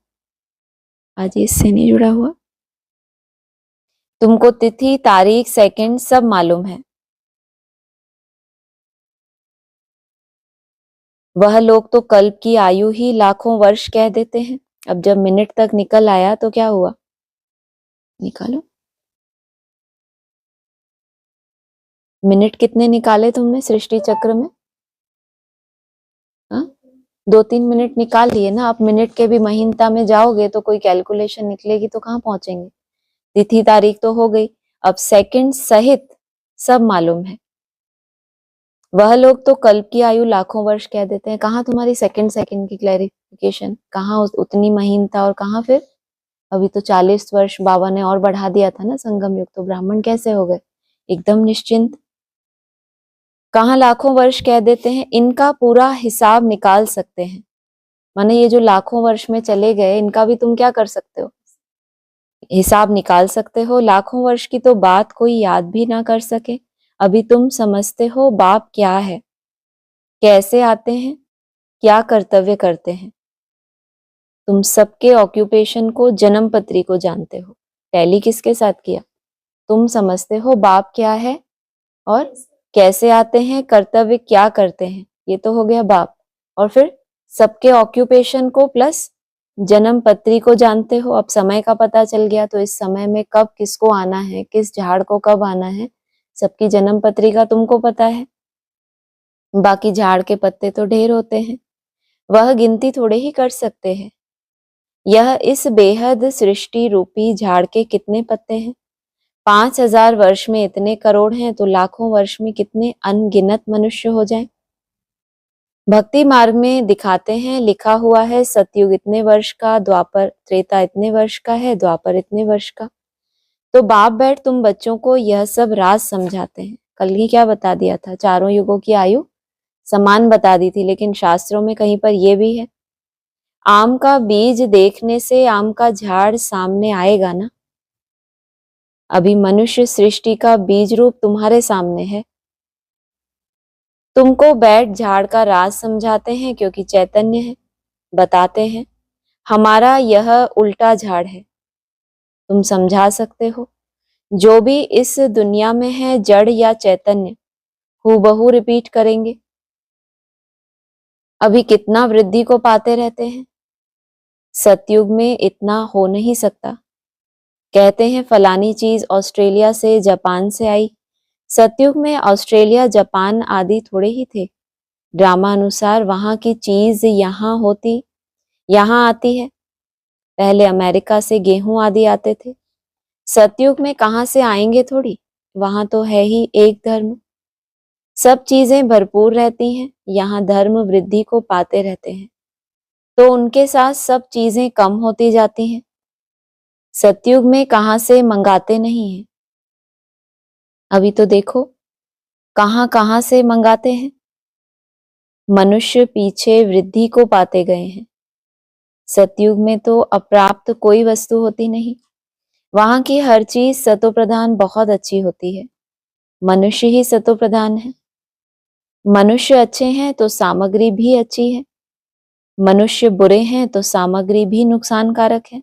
आज इससे नहीं जुड़ा हुआ, तुमको तिथि, तारीख, सेकंड सब मालूम है। वह लोग तो कल्प की आयु ही लाखों वर्ष कह देते हैं। अब जब मिनट तक निकल आया तो क्या हुआ, निकालो। मिनट कितने निकाले तुमने सृष्टि चक्र में? हाँ, 2-3 मिनट निकाल लिए ना। आप मिनट के भी महीनता में जाओगे तो कोई कैलकुलेशन निकलेगी तो कहाँ पहुंचेंगे। तिथि तारीख तो हो गई, अब सेकंड सहित सब मालूम है। वह लोग तो कल्प की आयु लाखों वर्ष कह देते हैं। कहाँ तुम्हारी सेकंड सेकंड की क्लैरिफिकेशन, कहाँ उतनी महीनता, और कहाँ फिर अभी तो 40 वर्ष बाबा ने और बढ़ा दिया था ना संगम युग, तो ब्राह्मण कैसे हो गए एकदम निश्चिंत। कहाँ लाखों वर्ष कह देते हैं, इनका पूरा हिसाब निकाल सकते हैं। माने ये जो लाखों वर्ष में चले गए, इनका भी तुम क्या कर सकते हो, हिसाब निकाल सकते हो। लाखों वर्ष की तो बात कोई याद भी ना कर सके। अभी तुम समझते हो बाप क्या है, कैसे आते हैं, क्या कर्तव्य करते हैं। तुम सबके ऑक्यूपेशन को, जन्म पत्री को जानते हो। टैली किसके साथ किया? तुम समझते हो बाप क्या है और कैसे आते हैं, कर्तव्य क्या करते हैं, ये तो हो गया बाप। और फिर सबके ऑक्यूपेशन को प्लस जन्म पत्री को जानते हो। अब समय का पता चल गया, तो इस समय में कब किसको आना है, किस झाड़ को कब आना है, सबकी जन्म पत्री का तुमको पता है। बाकी झाड़ के पत्ते तो ढेर होते हैं, वह गिनती थोड़े ही कर सकते हैं। यह इस बेहद सृष्टि रूपी झाड़ के कितने पत्ते हैं? 5000 वर्ष में इतने करोड़ हैं, तो लाखों वर्ष में कितने अनगिनत मनुष्य हो जाएं। भक्ति मार्ग में दिखाते हैं, लिखा हुआ है सतयुग इतने वर्ष का, द्वापर त्रेता इतने वर्ष का है, द्वापर इतने वर्ष का। तो बाप बैठ तुम बच्चों को यह सब राज समझाते हैं। कल ही क्या बता दिया था, चारों युगों की आयु समान बता दी थी, लेकिन शास्त्रों में कहीं पर यह भी है, आम का बीज देखने से आम का झाड़ सामने आएगा ना। अभी मनुष्य सृष्टि का बीज रूप तुम्हारे सामने है। तुमको बैठ झाड़ का राज समझाते हैं, क्योंकि चैतन्य है। बताते हैं हमारा यह उल्टा झाड़ है। तुम समझा सकते हो जो भी इस दुनिया में है, जड़ या चैतन्य, हूबहू रिपीट करेंगे। अभी कितना वृद्धि को पाते रहते हैं, सतयुग में इतना हो नहीं सकता। कहते हैं फलानी चीज ऑस्ट्रेलिया से, जापान से आई। सतयुग में ऑस्ट्रेलिया, जापान आदि थोड़े ही थे। ड्रामा अनुसार वहां की चीज यहाँ आती है। पहले अमेरिका से गेहूं आदि आते थे। सतयुग में कहाँ से आएंगे थोड़ी, वहां तो है ही एक धर्म। सब चीजें भरपूर रहती हैं, यहाँ धर्म वृद्धि को पाते रहते हैं, तो उनके साथ सब चीजें कम होती जाती हैं। सतयुग में कहाँ से मंगाते नहीं हैं। अभी तो देखो कहाँ कहाँ से मंगाते हैं। मनुष्य पीछे वृद्धि को पाते गए हैं। सतयुग में तो अप्राप्त कोई वस्तु होती नहीं, वहां की हर चीज सतो प्रधान बहुत अच्छी होती है। मनुष्य ही सतो प्रधान है। मनुष्य अच्छे हैं तो सामग्री भी अच्छी है, मनुष्य बुरे हैं तो सामग्री भी नुकसानकारक है।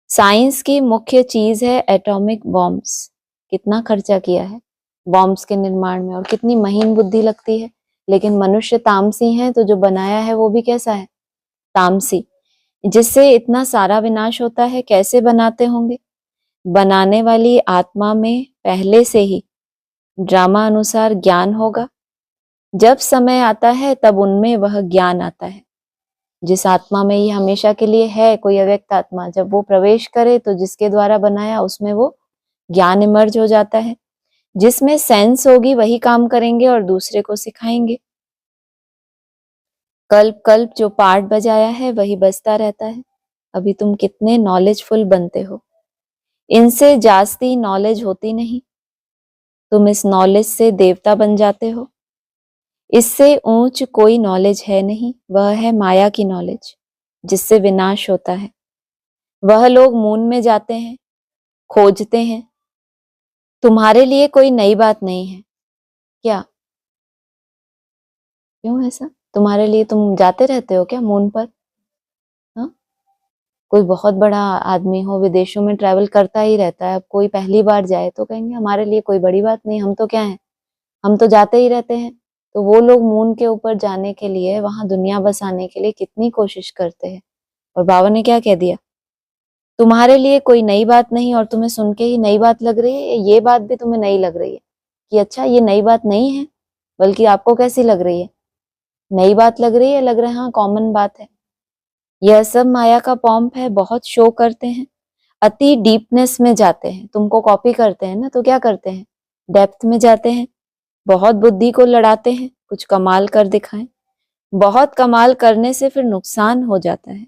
साइंस की मुख्य चीज है एटॉमिक बॉम्ब्स। कितना खर्चा किया है बॉम्ब्स के निर्माण में, और कितनी महीन बुद्धि लगती है। लेकिन मनुष्य तामसी हैं, तो जो बनाया है वो भी कैसा है, तामसी, जिससे इतना सारा विनाश होता है। कैसे बनाते होंगे? बनाने वाली आत्मा में पहले से ही ड्रामा अनुसार ज्ञान होगा। जब समय आता है तब उनमें वह ज्ञान आता है। जिस आत्मा में ये हमेशा के लिए है, कोई अव्यक्त आत्मा, जब वो प्रवेश करे तो जिसके द्वारा बनाया उसमें वो ज्ञान इमर्ज हो जाता है। जिसमें सेंस होगी वही काम करेंगे और दूसरे को सिखाएंगे। कल्प कल्प जो पार्ट बजाया है वही बजता रहता है। अभी तुम कितने नॉलेजफुल बनते हो, इनसे जास्ती नॉलेज होती नहीं। तुम इस नॉलेज से देवता बन जाते हो। इससे ऊंच कोई नॉलेज है नहीं, वह है माया की नॉलेज, जिससे विनाश होता है। वह लोग मून में जाते हैं, खोजते हैं। तुम्हारे लिए कोई नई बात नहीं है क्या? क्यों ऐसा? तुम्हारे लिए, तुम जाते रहते हो क्या मून पर? हाँ, कोई बहुत बड़ा आदमी हो, विदेशों में ट्रैवल करता ही रहता है, अब कोई पहली बार जाए तो कहेंगे हमारे लिए कोई बड़ी बात नहीं, हम तो क्या है, हम तो जाते ही रहते हैं। तो वो लोग मून के ऊपर जाने के लिए, वहां दुनिया बसाने के लिए कितनी कोशिश करते हैं। और बाबा ने क्या कह दिया, तुम्हारे लिए कोई नई बात नहीं, और तुम्हें सुन के ही नई बात लग रही है, ये बात भी तुम्हें नई लग रही है कि अच्छा ये नई बात नहीं है, बल्कि आपको कैसी लग रही है, नई बात लग रही है, लग रहा है हाँ कॉमन बात है। यह सब माया का पॉम्प है, बहुत शो करते हैं, अति डीपनेस में जाते हैं, तुमको कॉपी करते हैं ना, तो क्या करते हैं, डेप्थ में जाते हैं, बहुत बुद्धि को लड़ाते हैं, कुछ कमाल कर दिखाएं। बहुत कमाल करने से फिर नुकसान हो जाता है।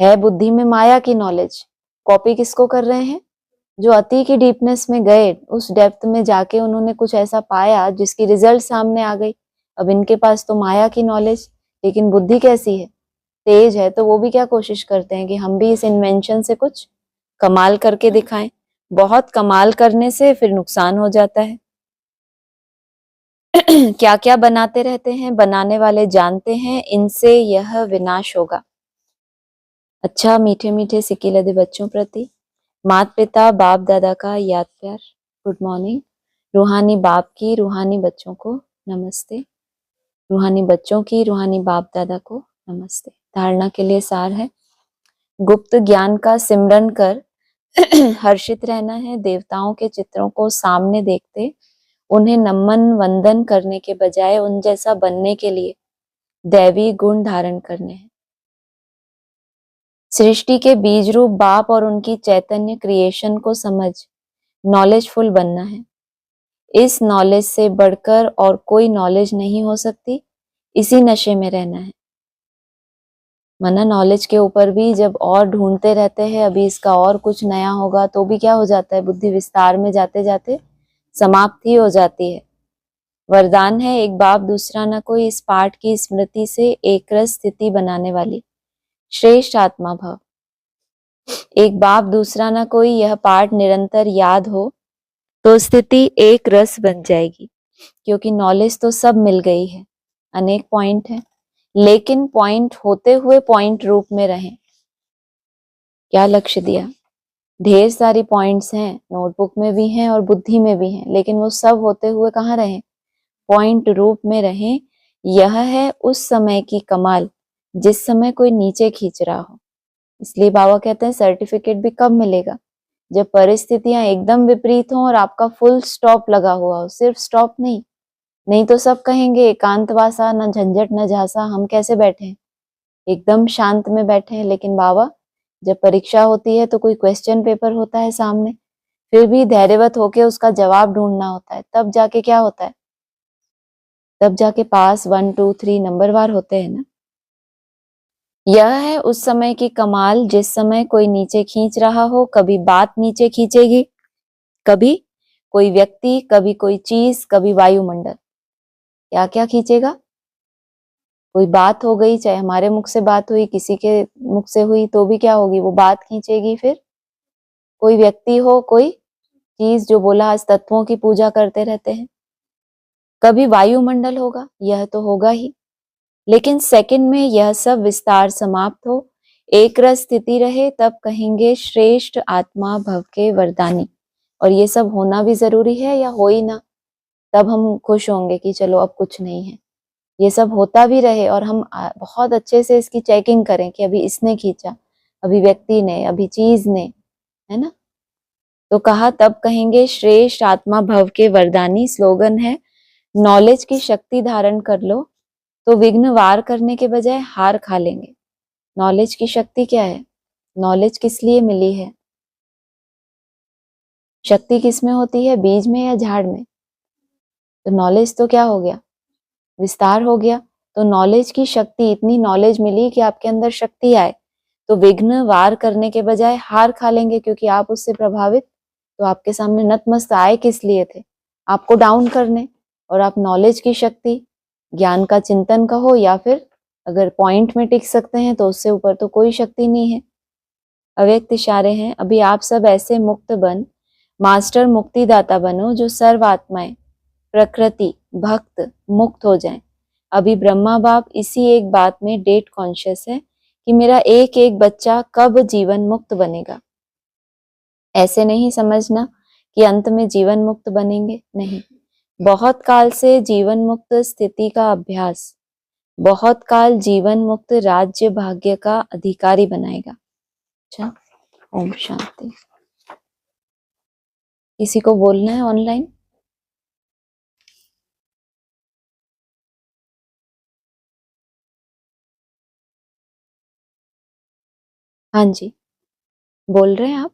है बुद्धि में माया की नॉलेज, कॉपी किसको कर रहे हैं, जो अति की डीपनेस में गए, उस डेप्थ में जाके उन्होंने कुछ ऐसा पाया जिसकी रिजल्ट सामने आ गई। अब इनके पास तो माया की नॉलेज, लेकिन बुद्धि कैसी है, तेज है, तो वो भी क्या कोशिश करते हैं कि हम भी इस इन्वेंशन से कुछ कमाल करके दिखाएं। बहुत कमाल करने से फिर नुकसान हो जाता है। क्या क्या बनाते रहते हैं, बनाने वाले जानते हैं इनसे यह विनाश होगा। अच्छा मीठे मीठे सिक्के लदे बच्चों प्रति माता पिता बाप दादा का याद प्यार, गुड मॉर्निंग। रूहानी बाप की रूहानी बच्चों को नमस्ते, रूहानी बच्चों की रूहानी बाप दादा को नमस्ते। धारणा के लिए सार है, गुप्त ज्ञान का सिमरन कर हर्षित रहना है। देवताओं के चित्रों को सामने देखते उन्हें नमन वंदन करने के बजाय उन जैसा बनने के लिए दैवी गुण धारण करने हैं। सृष्टि के बीज रूप बाप और उनकी चैतन्य क्रिएशन को समझ नॉलेजफुल बनना है। इस नॉलेज से बढ़कर और कोई नॉलेज नहीं हो सकती, इसी नशे में रहना है। मना नॉलेज के ऊपर भी जब और ढूंढते रहते हैं, अभी इसका और कुछ नया होगा, तो भी क्या हो जाता है, बुद्धि विस्तार में जाते जाते समाप्ति हो जाती है। वरदान है, एक बाप दूसरा न कोई, इस पाठ की स्मृति से एक रस स्थिति बनाने वाली श्रेष्ठ आत्मा भव। एक बाप दूसरा न कोई, यह पाठ निरंतर याद हो तो स्थिति एक रस बन जाएगी, क्योंकि नॉलेज तो सब मिल गई है, अनेक पॉइंट है, लेकिन पॉइंट होते हुए पॉइंट रूप में रहें। क्या लक्ष्य दिया, ढेर सारी पॉइंट्स हैं, नोटबुक में भी हैं और बुद्धि में भी हैं, लेकिन वो सब होते हुए कहाँ रहें, पॉइंट रूप में रहें। यह है उस समय की कमाल जिस समय कोई नीचे खींच रहा हो। इसलिए बाबा कहते हैं सर्टिफिकेट भी कब मिलेगा, जब परिस्थितियां एकदम विपरीत हों और आपका फुल स्टॉप लगा हुआ हो, सिर्फ स्टॉप नहीं, नहीं तो सब कहेंगे एकांतवासा, न झंझट न झांसा, हम कैसे बैठे एकदम शांत में बैठे हैं। लेकिन बाबा जब परीक्षा होती है तो कोई क्वेश्चन पेपर होता है सामने, फिर भी धैर्यवत होके उसका जवाब ढूंढना होता है, तब जाके क्या होता है, तब जाके पास 1 2 3 नंबरवार होते हैं ना। यह है उस समय की कमाल जिस समय कोई नीचे खींच रहा हो, कभी बात नीचे खींचेगी, कभी कोई व्यक्ति, कभी कोई चीज, कभी वायुमंडल। क्या क्या खींचेगा, कोई बात हो गई, चाहे हमारे मुख से बात हुई, किसी के मुख से हुई, तो भी क्या होगी, वो बात खींचेगी। फिर कोई व्यक्ति हो, कोई चीज, जो बोला आज तत्वों की पूजा करते रहते हैं, कभी वायुमंडल होगा, यह तो होगा ही। लेकिन सेकंड में यह सब विस्तार समाप्त हो, एक रस स्थिति रहे, तब कहेंगे श्रेष्ठ आत्मा भव के वरदानी। और ये सब होना भी जरूरी है या हो ही ना, तब हम खुश होंगे कि चलो अब कुछ नहीं है। ये सब होता भी रहे और हम बहुत अच्छे से इसकी चेकिंग करें कि अभी इसने खींचा, अभी व्यक्ति ने, अभी चीज ने, है ना। तो कहा तब कहेंगे श्रेष्ठ आत्मा भव के वरदानी। स्लोगन है, नॉलेज की शक्ति धारण कर लो तो विघ्न वार करने के बजाय हार खा लेंगे। नॉलेज की शक्ति क्या है, नॉलेज किस लिए मिली है, शक्ति किस में होती है, बीज में या झाड़ में। तो नॉलेज तो क्या हो गया, विस्तार हो गया। तो नॉलेज की शक्ति, इतनी नॉलेज मिली कि आपके अंदर शक्ति आए, तो विघ्न वार करने के बजाय हार खा लेंगे, क्योंकि आप उससे प्रभावित, तो आपके सामने नतमस्त आए किस लिए थे, आपको डाउन करने। और आप नॉलेज की शक्ति, ज्ञान का चिंतन कहो, या फिर अगर पॉइंट में टिक सकते हैं तो उससे ऊपर तो कोई शक्ति नहीं है। अव्यक्त इशारे हैं, अभी आप सब ऐसे मुक्त बन, मास्टर मुक्तिदाता बनो, जो सर्व आत्माएं प्रकृति भक्त मुक्त हो जाएं। अभी ब्रह्मा बाप इसी एक बात में डेट कॉन्शियस है कि मेरा एक एक बच्चा कब जीवन मुक्त बनेगा। ऐसे नहीं समझना कि अंत में जीवन मुक्त बनेंगे, नहीं, बहुत काल से जीवन मुक्त स्थिति का अभ्यास बहुत काल जीवन मुक्त राज्य भाग्य का अधिकारी बनाएगा। अच्छा, ओम शांति। किसी को बोलना है ऑनलाइन? हाँ जी, बोल रहे हैं आप?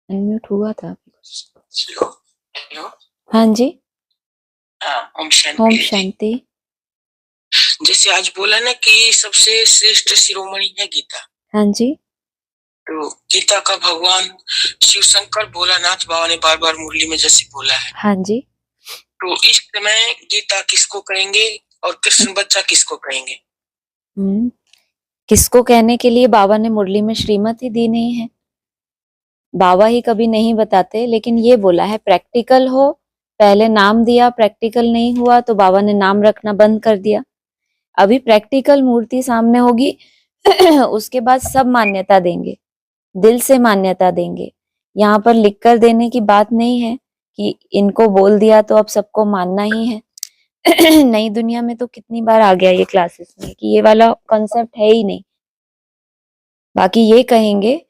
अनम्यूट हुआ था अभी। हेलो। हाँ जी, ओम ओम शांति। शांति। जैसे आज बोला ना कि सबसे श्रेष्ठ शिरोमणि है गीता। हाँ जी, तो गीता का भगवान शिव शंकर भोलानाथ बाबा ने बार बार मुरली में जैसे बोला है। हाँ जी। तो इस समय गीता किसको कहेंगे और कृष्ण बच्चा किसको कहेंगे? किसको कहने के लिए बाबा ने मुरली में श्रीमत ही दी नहीं है। बाबा ही कभी नहीं बताते, लेकिन ये बोला है प्रैक्टिकल हो। पहले नाम दिया, प्रैक्टिकल नहीं हुआ तो बाबा ने नाम रखना बंद कर दिया। अभी प्रैक्टिकल मूर्ति सामने होगी उसके बाद सब मान्यता देंगे, दिल से मान्यता देंगे। यहाँ पर लिख कर देने की बात नहीं है कि इनको बोल दिया तो अब सबको मानना ही है। नई दुनिया में तो कितनी बार आ गया ये क्लासेस में कि ये वाला कॉन्सेप्ट है ही नहीं। बाकी ये कहेंगे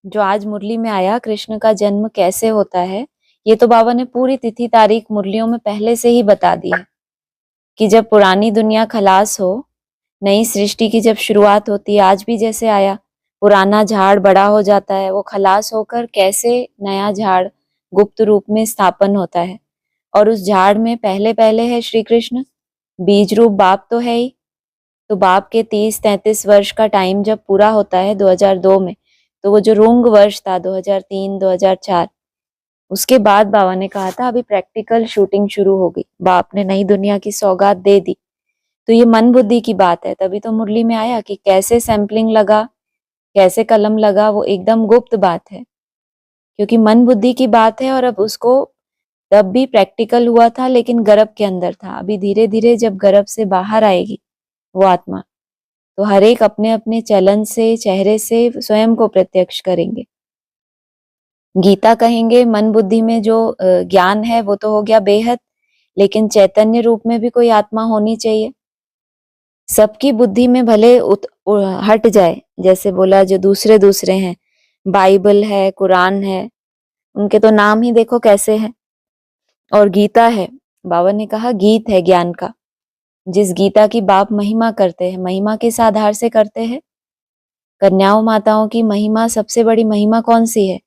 जो आज मुरली में आया, कृष्ण का जन्म कैसे होता है, ये तो बाबा ने पूरी तिथि तारीख मुरलियों में पहले से ही बता दी है कि जब पुरानी दुनिया खलास हो, नई सृष्टि की जब शुरुआत होती है, आज भी जैसे आया, पुराना झाड़ बड़ा हो जाता है, वो खलास होकर कैसे नया झाड़ गुप्त रूप में स्थापन होता है। और उस झाड़ में पहले पहले है श्री कृष्ण, बीज रूप बाप तो है ही। तो बाप के 30-33 वर्ष का टाइम जब पूरा होता है 2002 में, तो वो जो रुंग वर्ष था 2003-2004, उसके बाद बाबा ने कहा था अभी प्रैक्टिकल शूटिंग शुरू हो गई, बाप ने नई दुनिया की सौगात दे दी। तो ये मन बुद्धि की बात है। तभी तो मुरली में आया कि कैसे सैंपलिंग लगा, कैसे कलम लगा, वो एकदम गुप्त बात है, क्योंकि मन बुद्धि की बात है। और अब उसको तब भी प्रैक्टिकल हुआ था, लेकिन गर्भ के अंदर था। अभी धीरे धीरे जब गर्भ से बाहर आएगी वो आत्मा, तो हर एक अपने अपने चलन से, चेहरे से स्वयं को प्रत्यक्ष करेंगे। गीता कहेंगे मन बुद्धि में जो ज्ञान है वो तो हो गया बेहद, लेकिन चैतन्य रूप में भी कोई आत्मा होनी चाहिए। सबकी बुद्धि में भले हट जाए, जैसे बोला जो दूसरे दूसरे हैं, बाइबल है, कुरान है, उनके तो नाम ही देखो कैसे है। और गीता है, बाबा ने कहा गीत है ज्ञान का। जिस गीता की बाप महिमा करते हैं, महिमा किस आधार से करते हैं? कन्याओं माताओं की महिमा, सबसे बड़ी महिमा कौन सी है?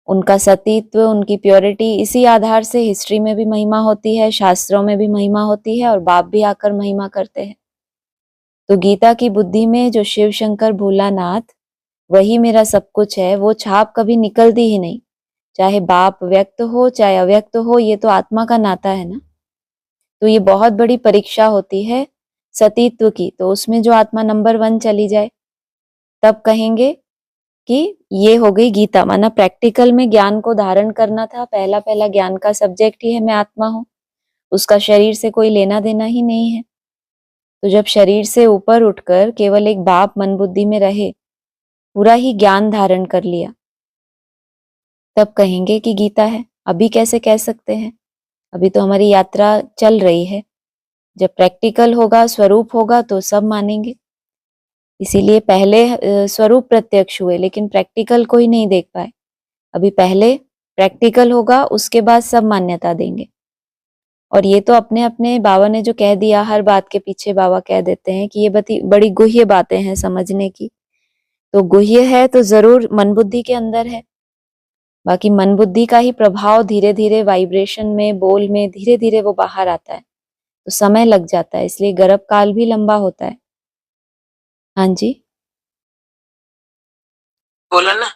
उनका सतीत्व, उनकी प्योरिटी। इसी आधार से हिस्ट्री में भी महिमा होती है, शास्त्रों में भी महिमा होती है, और बाप भी आकर महिमा करते हैं। तो गीता की बुद्धि में जो शिव शंकर भोलानाथ, वही मेरा सब कुछ है, वो छाप कभी निकलती ही नहीं। चाहे बाप व्यक्त हो चाहे अव्यक्त हो, ये तो आत्मा का नाता है ना। तो ये बहुत बड़ी परीक्षा होती है सतीत्व की। तो उसमें जो आत्मा नंबर 1 चली जाए, तब कहेंगे कि ये हो गई गीता। माना प्रैक्टिकल में ज्ञान को धारण करना था, पहला पहला ज्ञान का सब्जेक्ट ही है मैं आत्मा हूँ, उसका शरीर से कोई लेना देना ही नहीं है। तो जब शरीर से ऊपर उठकर केवल एक बाप मन बुद्धि में रहे, पूरा ही ज्ञान धारण कर लिया, तब कहेंगे कि गीता है। अभी कैसे कह सकते हैं? अभी तो हमारी यात्रा चल रही है। जब प्रैक्टिकल होगा, स्वरूप होगा, तो सब मानेंगे। इसीलिए पहले स्वरूप प्रत्यक्ष हुए, लेकिन प्रैक्टिकल कोई नहीं देख पाए। अभी पहले प्रैक्टिकल होगा, उसके बाद सब मान्यता देंगे। और ये तो अपने अपने बाबा ने जो कह दिया, हर बात के पीछे बाबा कह देते हैं कि ये बड़ी गुह्य बातें हैं समझने की। तो गुह्य है तो जरूर मन बुद्धि के अंदर है। बाकी मन बुद्धि का ही प्रभाव धीरे धीरे वाइब्रेशन में, बोल में धीरे धीरे वो बाहर आता है, तो समय लग जाता है, इसलिए गर्भ काल भी लंबा होता है। हाँ जी, बोला ना।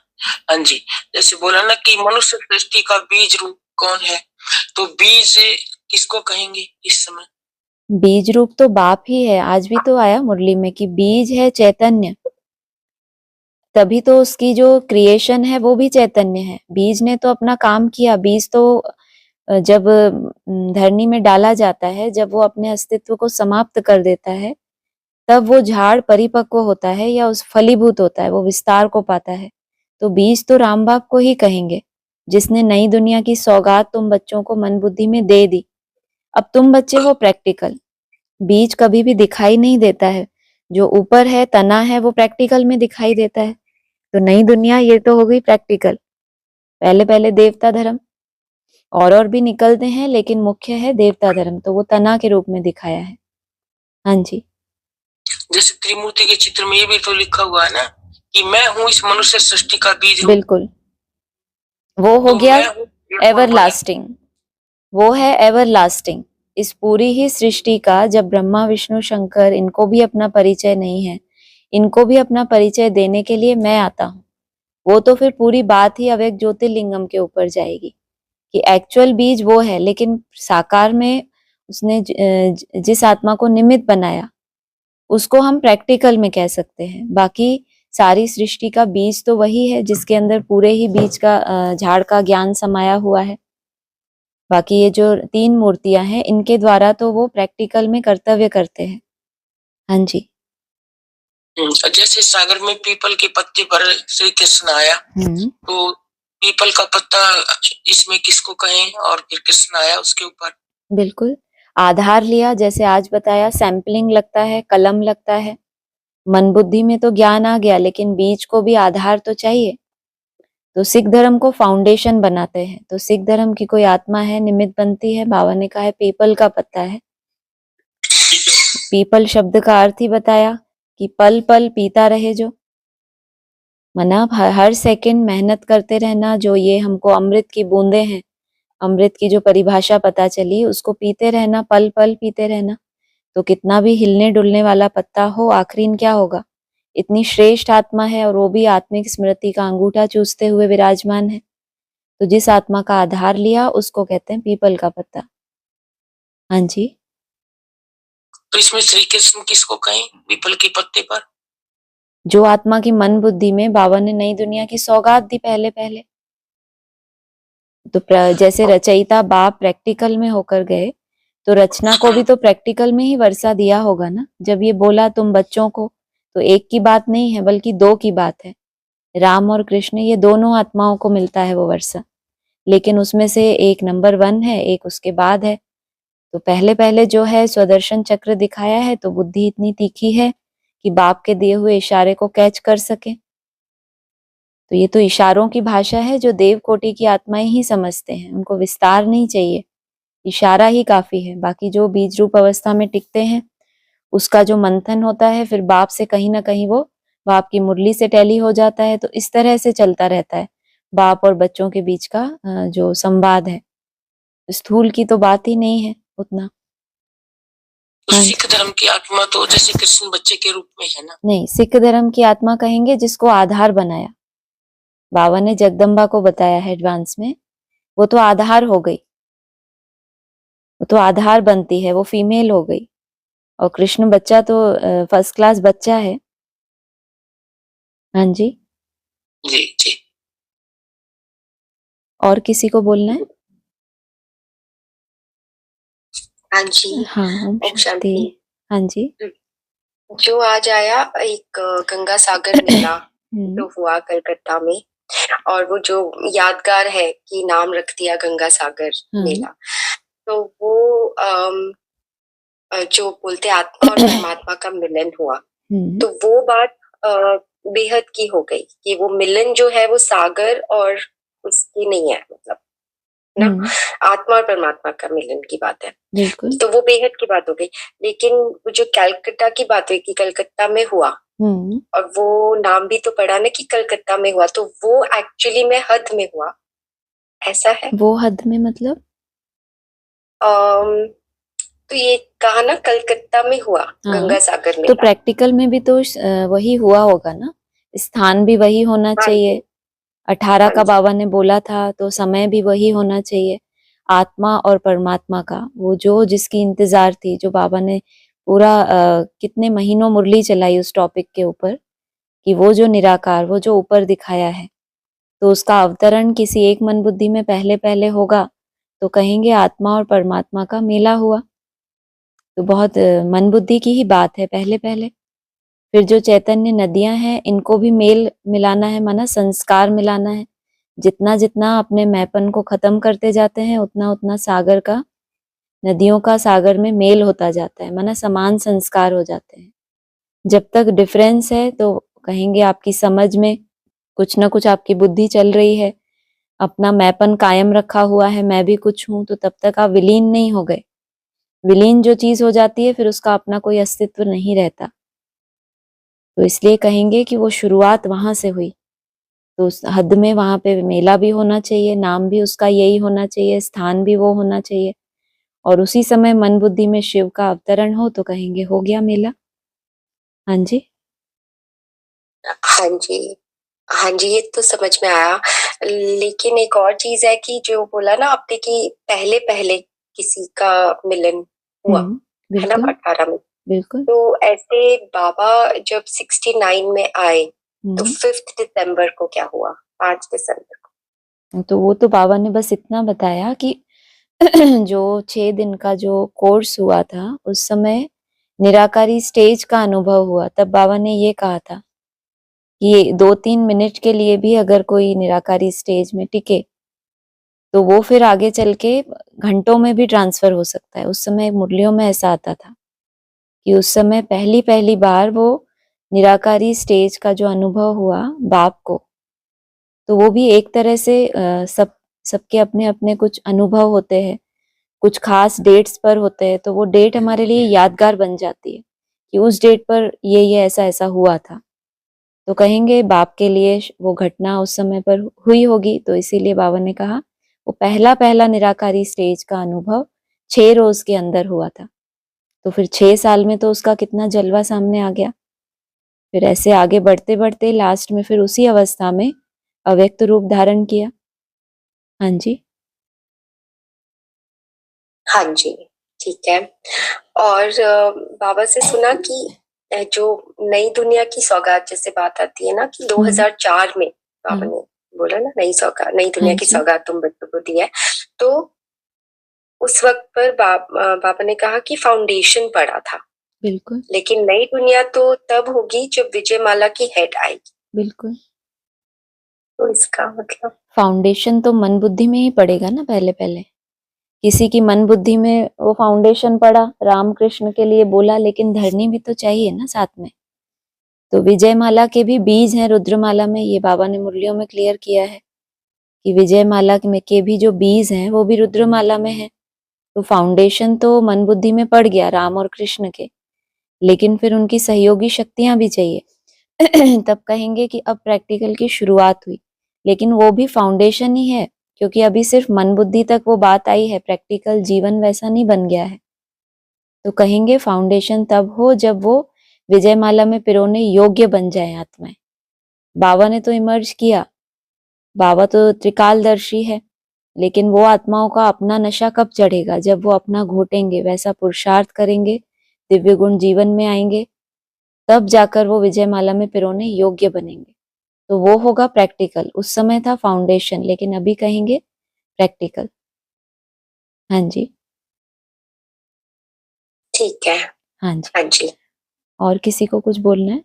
हाँ जी, जैसे बोला ना कि मनुष्य सृष्टि का बीज रूप कौन है, तो बीज किसको कहेंगे इस समय? बीज रूप तो बाप ही है। आज भी तो आया मुरली में कि बीज है चैतन्य, तभी तो उसकी जो क्रिएशन है वो भी चैतन्य है। बीज ने तो अपना काम किया। बीज तो जब धरनी में डाला जाता है, जब वो अपने अस्तित्व को समाप्त कर देता है, तब वो झाड़ परिपक्व होता है या उस फलीभूत होता है, वो विस्तार को पाता है। तो बीज तो राम बाप को ही कहेंगे, जिसने नई दुनिया की सौगात तुम बच्चों को मन बुद्धि में दे दी। अब तुम बच्चे हो प्रैक्टिकल। बीज कभी भी दिखाई नहीं देता है, जो ऊपर है तना है वो प्रैक्टिकल में दिखाई देता है। तो नई दुनिया ये तो हो गई प्रैक्टिकल। पहले पहले देवता धर्म और भी निकलते हैं, लेकिन मुख्य है देवता धर्म, तो वो तना के रूप में दिखाया है। हाँ जी, जैसे त्रिमूर्ति के चित्र में ये भी तो लिखा हुआ है ना कि मैं हूँ इस मनुष्य सृष्टि का बीज रूप। बिल्कुल, वो हो तो गया मैं हूँ, ये कौन एवर बोला? लास्टिंग। वो है एवर लास्टिंग। इस पूरी ही सृष्टि का जब ब्रह्मा विष्णु शंकर इनको भी अपना परिचय नहीं है, इनको भी अपना परिचय देने के लिए मैं आता हूँ, वो तो फिर पूरी बात ही अव्यक्त ज्योतिर्लिंगम के ऊपर जाएगी कि एक्चुअल बीज वो है, लेकिन साकार में उसने जिस आत्मा को निमित्त बनाया उसको हम प्रैक्टिकल में कह सकते हैं। बाकी सारी सृष्टि का बीज तो वही है जिसके अंदर पूरे ही बीज का झाड़ का ज्ञान समाया हुआ है। बाकी ये जो 3 मूर्तियां हैं इनके द्वारा तो वो प्रैक्टिकल में कर्तव्य करते हैं। हाँ जी। जैसे सागर में पीपल के पत्ते पर श्री कृष्ण आया, तो पीपल का पत्ता इसमें किसको कहें और फिर कृष्ण आया उसके ऊपर? बिल्कुल, आधार लिया, जैसे आज बताया, सैंपलिंग लगता है, कलम लगता है। मन बुद्धि में तो ज्ञान आ गया, लेकिन बीज को भी आधार तो चाहिए। तो सिख धर्म को फाउंडेशन बनाते हैं। तो सिख धर्म की कोई आत्मा है, निमित्त बनती है। बाबा ने कहा है पीपल का पत्ता है। पीपल शब्द का अर्थ ही बताया कि पल पल पीता रहे जो, मना हर सेकंड मेहनत करते रहना। जो ये हमको अमृत की बूंदे हैं, अमृत की जो परिभाषा पता चली, उसको पीते रहना, पल पल पीते रहना। तो कितना भी हिलने डुलने वाला पत्ता हो, आखिरीन क्या होगा? इतनी श्रेष्ठ आत्मा है और वो भी आत्मिक स्मृति का अंगूठा चूसते हुए विराजमान है। तो जिस आत्मा का आधार लिया उसको कहते हैं पीपल का पत्ता। हाँ जी। तो इसमें श्री कृष्ण किसको कहें पीपल के पत्ते पर? जो आत्मा की मन बुद्धि में बाबा ने नई दुनिया की सौगात दी पहले पहले। तो जैसे रचयिता बाप प्रैक्टिकल में होकर गए, तो रचना को भी तो प्रैक्टिकल में ही वर्षा दिया होगा ना। जब ये बोला तुम बच्चों को, तो एक की बात नहीं है बल्कि 2 की बात है। राम और कृष्ण ये दोनों आत्माओं को मिलता है वो वर्षा, लेकिन उसमें से एक नंबर 1 है, एक उसके बाद है। तो पहले पहले जो है स्वदर्शन चक्र दिखाया है, तो बुद्धि इतनी तीखी है कि बाप के दिए हुए इशारे को कैच कर सके। तो ये तो इशारों की भाषा है जो देव कोटि की आत्माएं ही समझते हैं, उनको विस्तार नहीं चाहिए, इशारा ही काफी है। बाकी जो बीज रूप अवस्था में टिकते हैं, उसका जो मंथन होता है, फिर बाप से कहीं ना कहीं वो बाप की मुरली से टैली हो जाता है। तो इस तरह से चलता रहता है बाप और बच्चों के बीच का जो संवाद है। स्थूल की तो बात ही नहीं है उतना। तो सिख धर्म की आत्मा तो जैसे कृष्ण बच्चे के रूप में है ना? नहीं, सिख धर्म की आत्मा कहेंगे जिसको आधार बनाया। बाबा ने जगदम्बा को बताया है एडवांस में, वो तो आधार हो गई, वो तो आधार बनती है, वो फीमेल हो गई। और कृष्ण बच्चा तो फर्स्ट क्लास बच्चा है। हाँ जी। जी जी। और किसी को बोलना है? हाँ जी। हाँ, ओम शांति। हाँ जी। जो आज आया एक गंगा सागर मेला जो हुआ कलकत्ता में, और वो जो यादगार है कि नाम रख दिया गंगा सागर मेला, तो वो जो बोलते आत्मा और परमात्मा का मिलन हुआ, तो वो बात बेहद की हो गई कि वो मिलन जो है वो सागर और उसकी नहीं है, मतलब ना, आत्मा और परमात्मा का मिलन की बात है। तो वो बेहद की बात हो गई। लेकिन वो जो कलकत्ता की बात हुई कि कलकत्ता में हुआ, और वो नाम भी तो पढ़ा ना कि कलकत्ता में हुआ, तो वो एक्चुअली में हद में हुआ, ऐसा है। वो हद में मतलब तो ये कहा ना कलकत्ता में हुआ। हाँ, गंगा सागर में। तो प्रैक्टिकल में भी तो वही हुआ होगा ना, स्थान भी वही होना चाहिए। 18 का बाबा ने बोला था, तो समय भी वही होना चाहिए। आत्मा और परमात्मा का वो जो जिसकी इंतजार थी, जो बाबा ने पूरा कितने महीनों मुरली चलाई उस टॉपिक के ऊपर कि वो जो निराकार, वो जो ऊपर दिखाया है, तो उसका अवतरण किसी एक मन बुद्धि में पहले पहले होगा, तो कहेंगे आत्मा और परमात्मा का मेला हुआ। तो बहुत मन बुद्धि की ही बात है पहले पहले। फिर जो चैतन्य नदियां हैं इनको भी मेल मिलाना है, माना संस्कार मिलाना है। जितना जितना अपने मैपन को खत्म करते जाते हैं उतना उतना सागर का, नदियों का सागर में मेल होता जाता है, माना समान संस्कार हो जाते हैं। जब तक डिफरेंस है तो कहेंगे आपकी समझ में कुछ ना कुछ आपकी बुद्धि चल रही है, अपना मैपन कायम रखा हुआ है, मैं भी कुछ हूं, तो तब तक आप विलीन नहीं हो गए। विलीन जो चीज हो जाती है फिर उसका अपना कोई अस्तित्व नहीं रहता। तो इसलिए कहेंगे कि वो शुरुआत वहां से हुई, तो उस हद में वहां पे मेला भी होना चाहिए, नाम भी उसका यही होना चाहिए, स्थान भी वो होना चाहिए, और उसी समय मन बुद्धि में शिव का अवतरण हो तो कहेंगे हो गया मेला। हाँ जी। हाँ जी, हाँ जी, ये तो समझ में आया। लेकिन एक और चीज है कि जो बोला ना आपने कि पहले पहले किसी का मिलन हुआ है ना बिल्कुल 18 में, बिल्कुल। तो ऐसे बाबा जब 69 में आए तो 5 दिसंबर को क्या हुआ? 5 दिसंबर को तो वो तो बाबा ने बस इतना बताया कि जो 6 दिन का जो कोर्स हुआ था उस समय निराकारी स्टेज का अनुभव हुआ। तब बाबा ने ये कहा था कि 2-3 मिनट के लिए भी अगर कोई निराकारी स्टेज में टिके तो वो फिर आगे चल के घंटों में भी ट्रांसफर हो सकता है। उस समय मुरलियों में ऐसा आता था कि उस समय पहली पहली बार वो निराकारी स्टेज का जो अनुभव हुआ बाप को, तो वो भी एक तरह से सबके अपने अपने कुछ अनुभव होते हैं, कुछ खास डेट्स पर होते हैं, तो वो डेट हमारे लिए यादगार बन जाती है कि उस डेट पर ये ऐसा ऐसा हुआ था। तो कहेंगे बाप के लिए वो घटना उस समय पर हुई होगी, तो इसीलिए बाबा ने कहा वो पहला पहला निराकारी स्टेज का अनुभव 6 रोज के अंदर हुआ था। तो फिर 6 साल में तो उसका कितना जलवा सामने आ गया। फिर ऐसे आगे बढ़ते बढ़ते लास्ट में फिर उसी अवस्था में अव्यक्त रूप धारण किया। हाँ जी। हाँ जी, ठीक है। और बाबा से सुना कि जो नई दुनिया की सौगात जैसे बात आती है ना कि 2004 में बाबा ने बोला ना नई सौगात, नई दुनिया की सौगात तुम बच्चों को दी है, तो उस वक्त पर बाबा ने कहा कि फाउंडेशन पड़ा था। बिल्कुल लेकिन नई दुनिया तो तब होगी जब विजयमाला की हेड आएगी। बिल्कुल। तो इसका मतलब फाउंडेशन तो मन बुद्धि में ही पड़ेगा ना। पहले पहले किसी की मन बुद्धि में वो फाउंडेशन पड़ा, राम कृष्ण के लिए बोला, लेकिन धरनी भी तो चाहिए ना साथ में। तो विजयमाला के भी बीज हैं रुद्रमाला में, ये बाबा ने मुरलियों में क्लियर किया है कि विजयमाला में के भी जो बीज हैं वो भी रुद्रमाला में है। तो फाउंडेशन तो मन बुद्धि में पड़ गया राम और कृष्ण के, लेकिन फिर उनकी सहयोगी शक्तियां भी चाहिए। तब कहेंगे कि अब प्रैक्टिकल की शुरुआत हुई, लेकिन वो भी फाउंडेशन ही है, क्योंकि अभी सिर्फ मन बुद्धि तक वो बात आई है, प्रैक्टिकल जीवन वैसा नहीं बन गया है। तो कहेंगे फाउंडेशन तब हो जब वो विजयमाला में पिरोने योग्य बन जाए आत्माएं। बाबा ने तो इमर्ज किया, बाबा तो त्रिकालदर्शी है, लेकिन वो आत्माओं का अपना नशा कब चढ़ेगा? जब वो अपना घोटेंगे, वैसा पुरुषार्थ करेंगे, दिव्य गुण जीवन में आएंगे, तब जाकर वो विजयमाला में पिरोने योग्य बनेंगे। तो वो होगा प्रैक्टिकल। उस समय था फाउंडेशन, लेकिन अभी कहेंगे प्रैक्टिकल। हाँ जी। ठीक है। हाँ जी। हाँ जी। और किसी को कुछ बोलना है?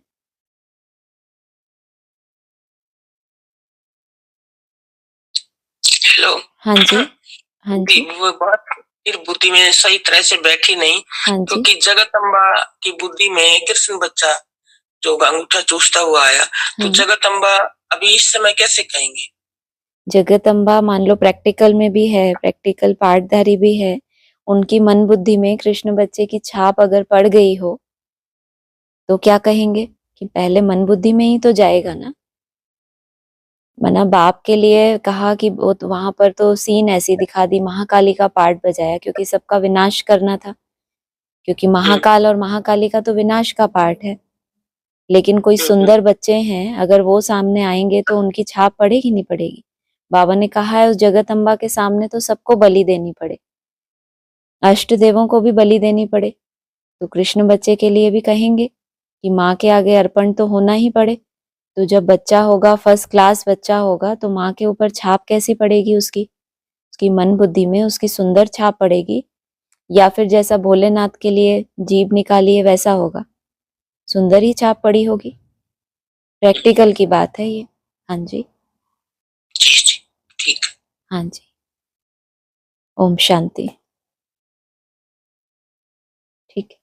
हेलो। हाँ जी। हाँ जी। वो बात फिर बुद्धि में सही तरह से बैठी नहीं, हाँ जी। क्योंकि जगदम्बा की बुद्धि में कृष्ण बच्चा जो अंगूठा चूसता हुआ आया, तो जगदम्बा अभी इस समय कैसे कहेंगे? जगदम्बा मान लो प्रैक्टिकल में भी है, प्रैक्टिकल पाठधारी भी है, उनकी मन बुद्धि में कृष्ण बच्चे की छाप अगर पड़ गई हो तो क्या कहेंगे कि पहले मन बुद्धि में ही तो जाएगा ना। मना बाप के लिए कहा कि वो तो वहां पर तो सीन ऐसी दिखा दी, महाकाली का पार्ट बजाया, क्योंकि सबका विनाश करना था, क्योंकि महाकाल और महाकाली का तो विनाश का पार्ट है। लेकिन कोई सुंदर बच्चे हैं, अगर वो सामने आएंगे तो उनकी छाप पड़ेगी नहीं पड़ेगी? बाबा ने कहा है उस जगत अम्बा के सामने तो सबको बलि देनी पड़े, अष्ट देवों को भी बलि देनी पड़े। तो कृष्ण बच्चे के लिए भी कहेंगे कि माँ के आगे अर्पण तो होना ही पड़े। तो जब बच्चा होगा, फर्स्ट क्लास बच्चा होगा, तो माँ के ऊपर छाप कैसी पड़ेगी? उसकी मन बुद्धि में उसकी सुंदर छाप पड़ेगी, या फिर जैसा भोलेनाथ के लिए जीभ निकाली है वैसा होगा? सुंदर ही छाप पड़ी होगी। प्रैक्टिकल की बात है ये। हाँ जी, जी जी, ठीक। हाँ जी। ओम शांति। ठीक है।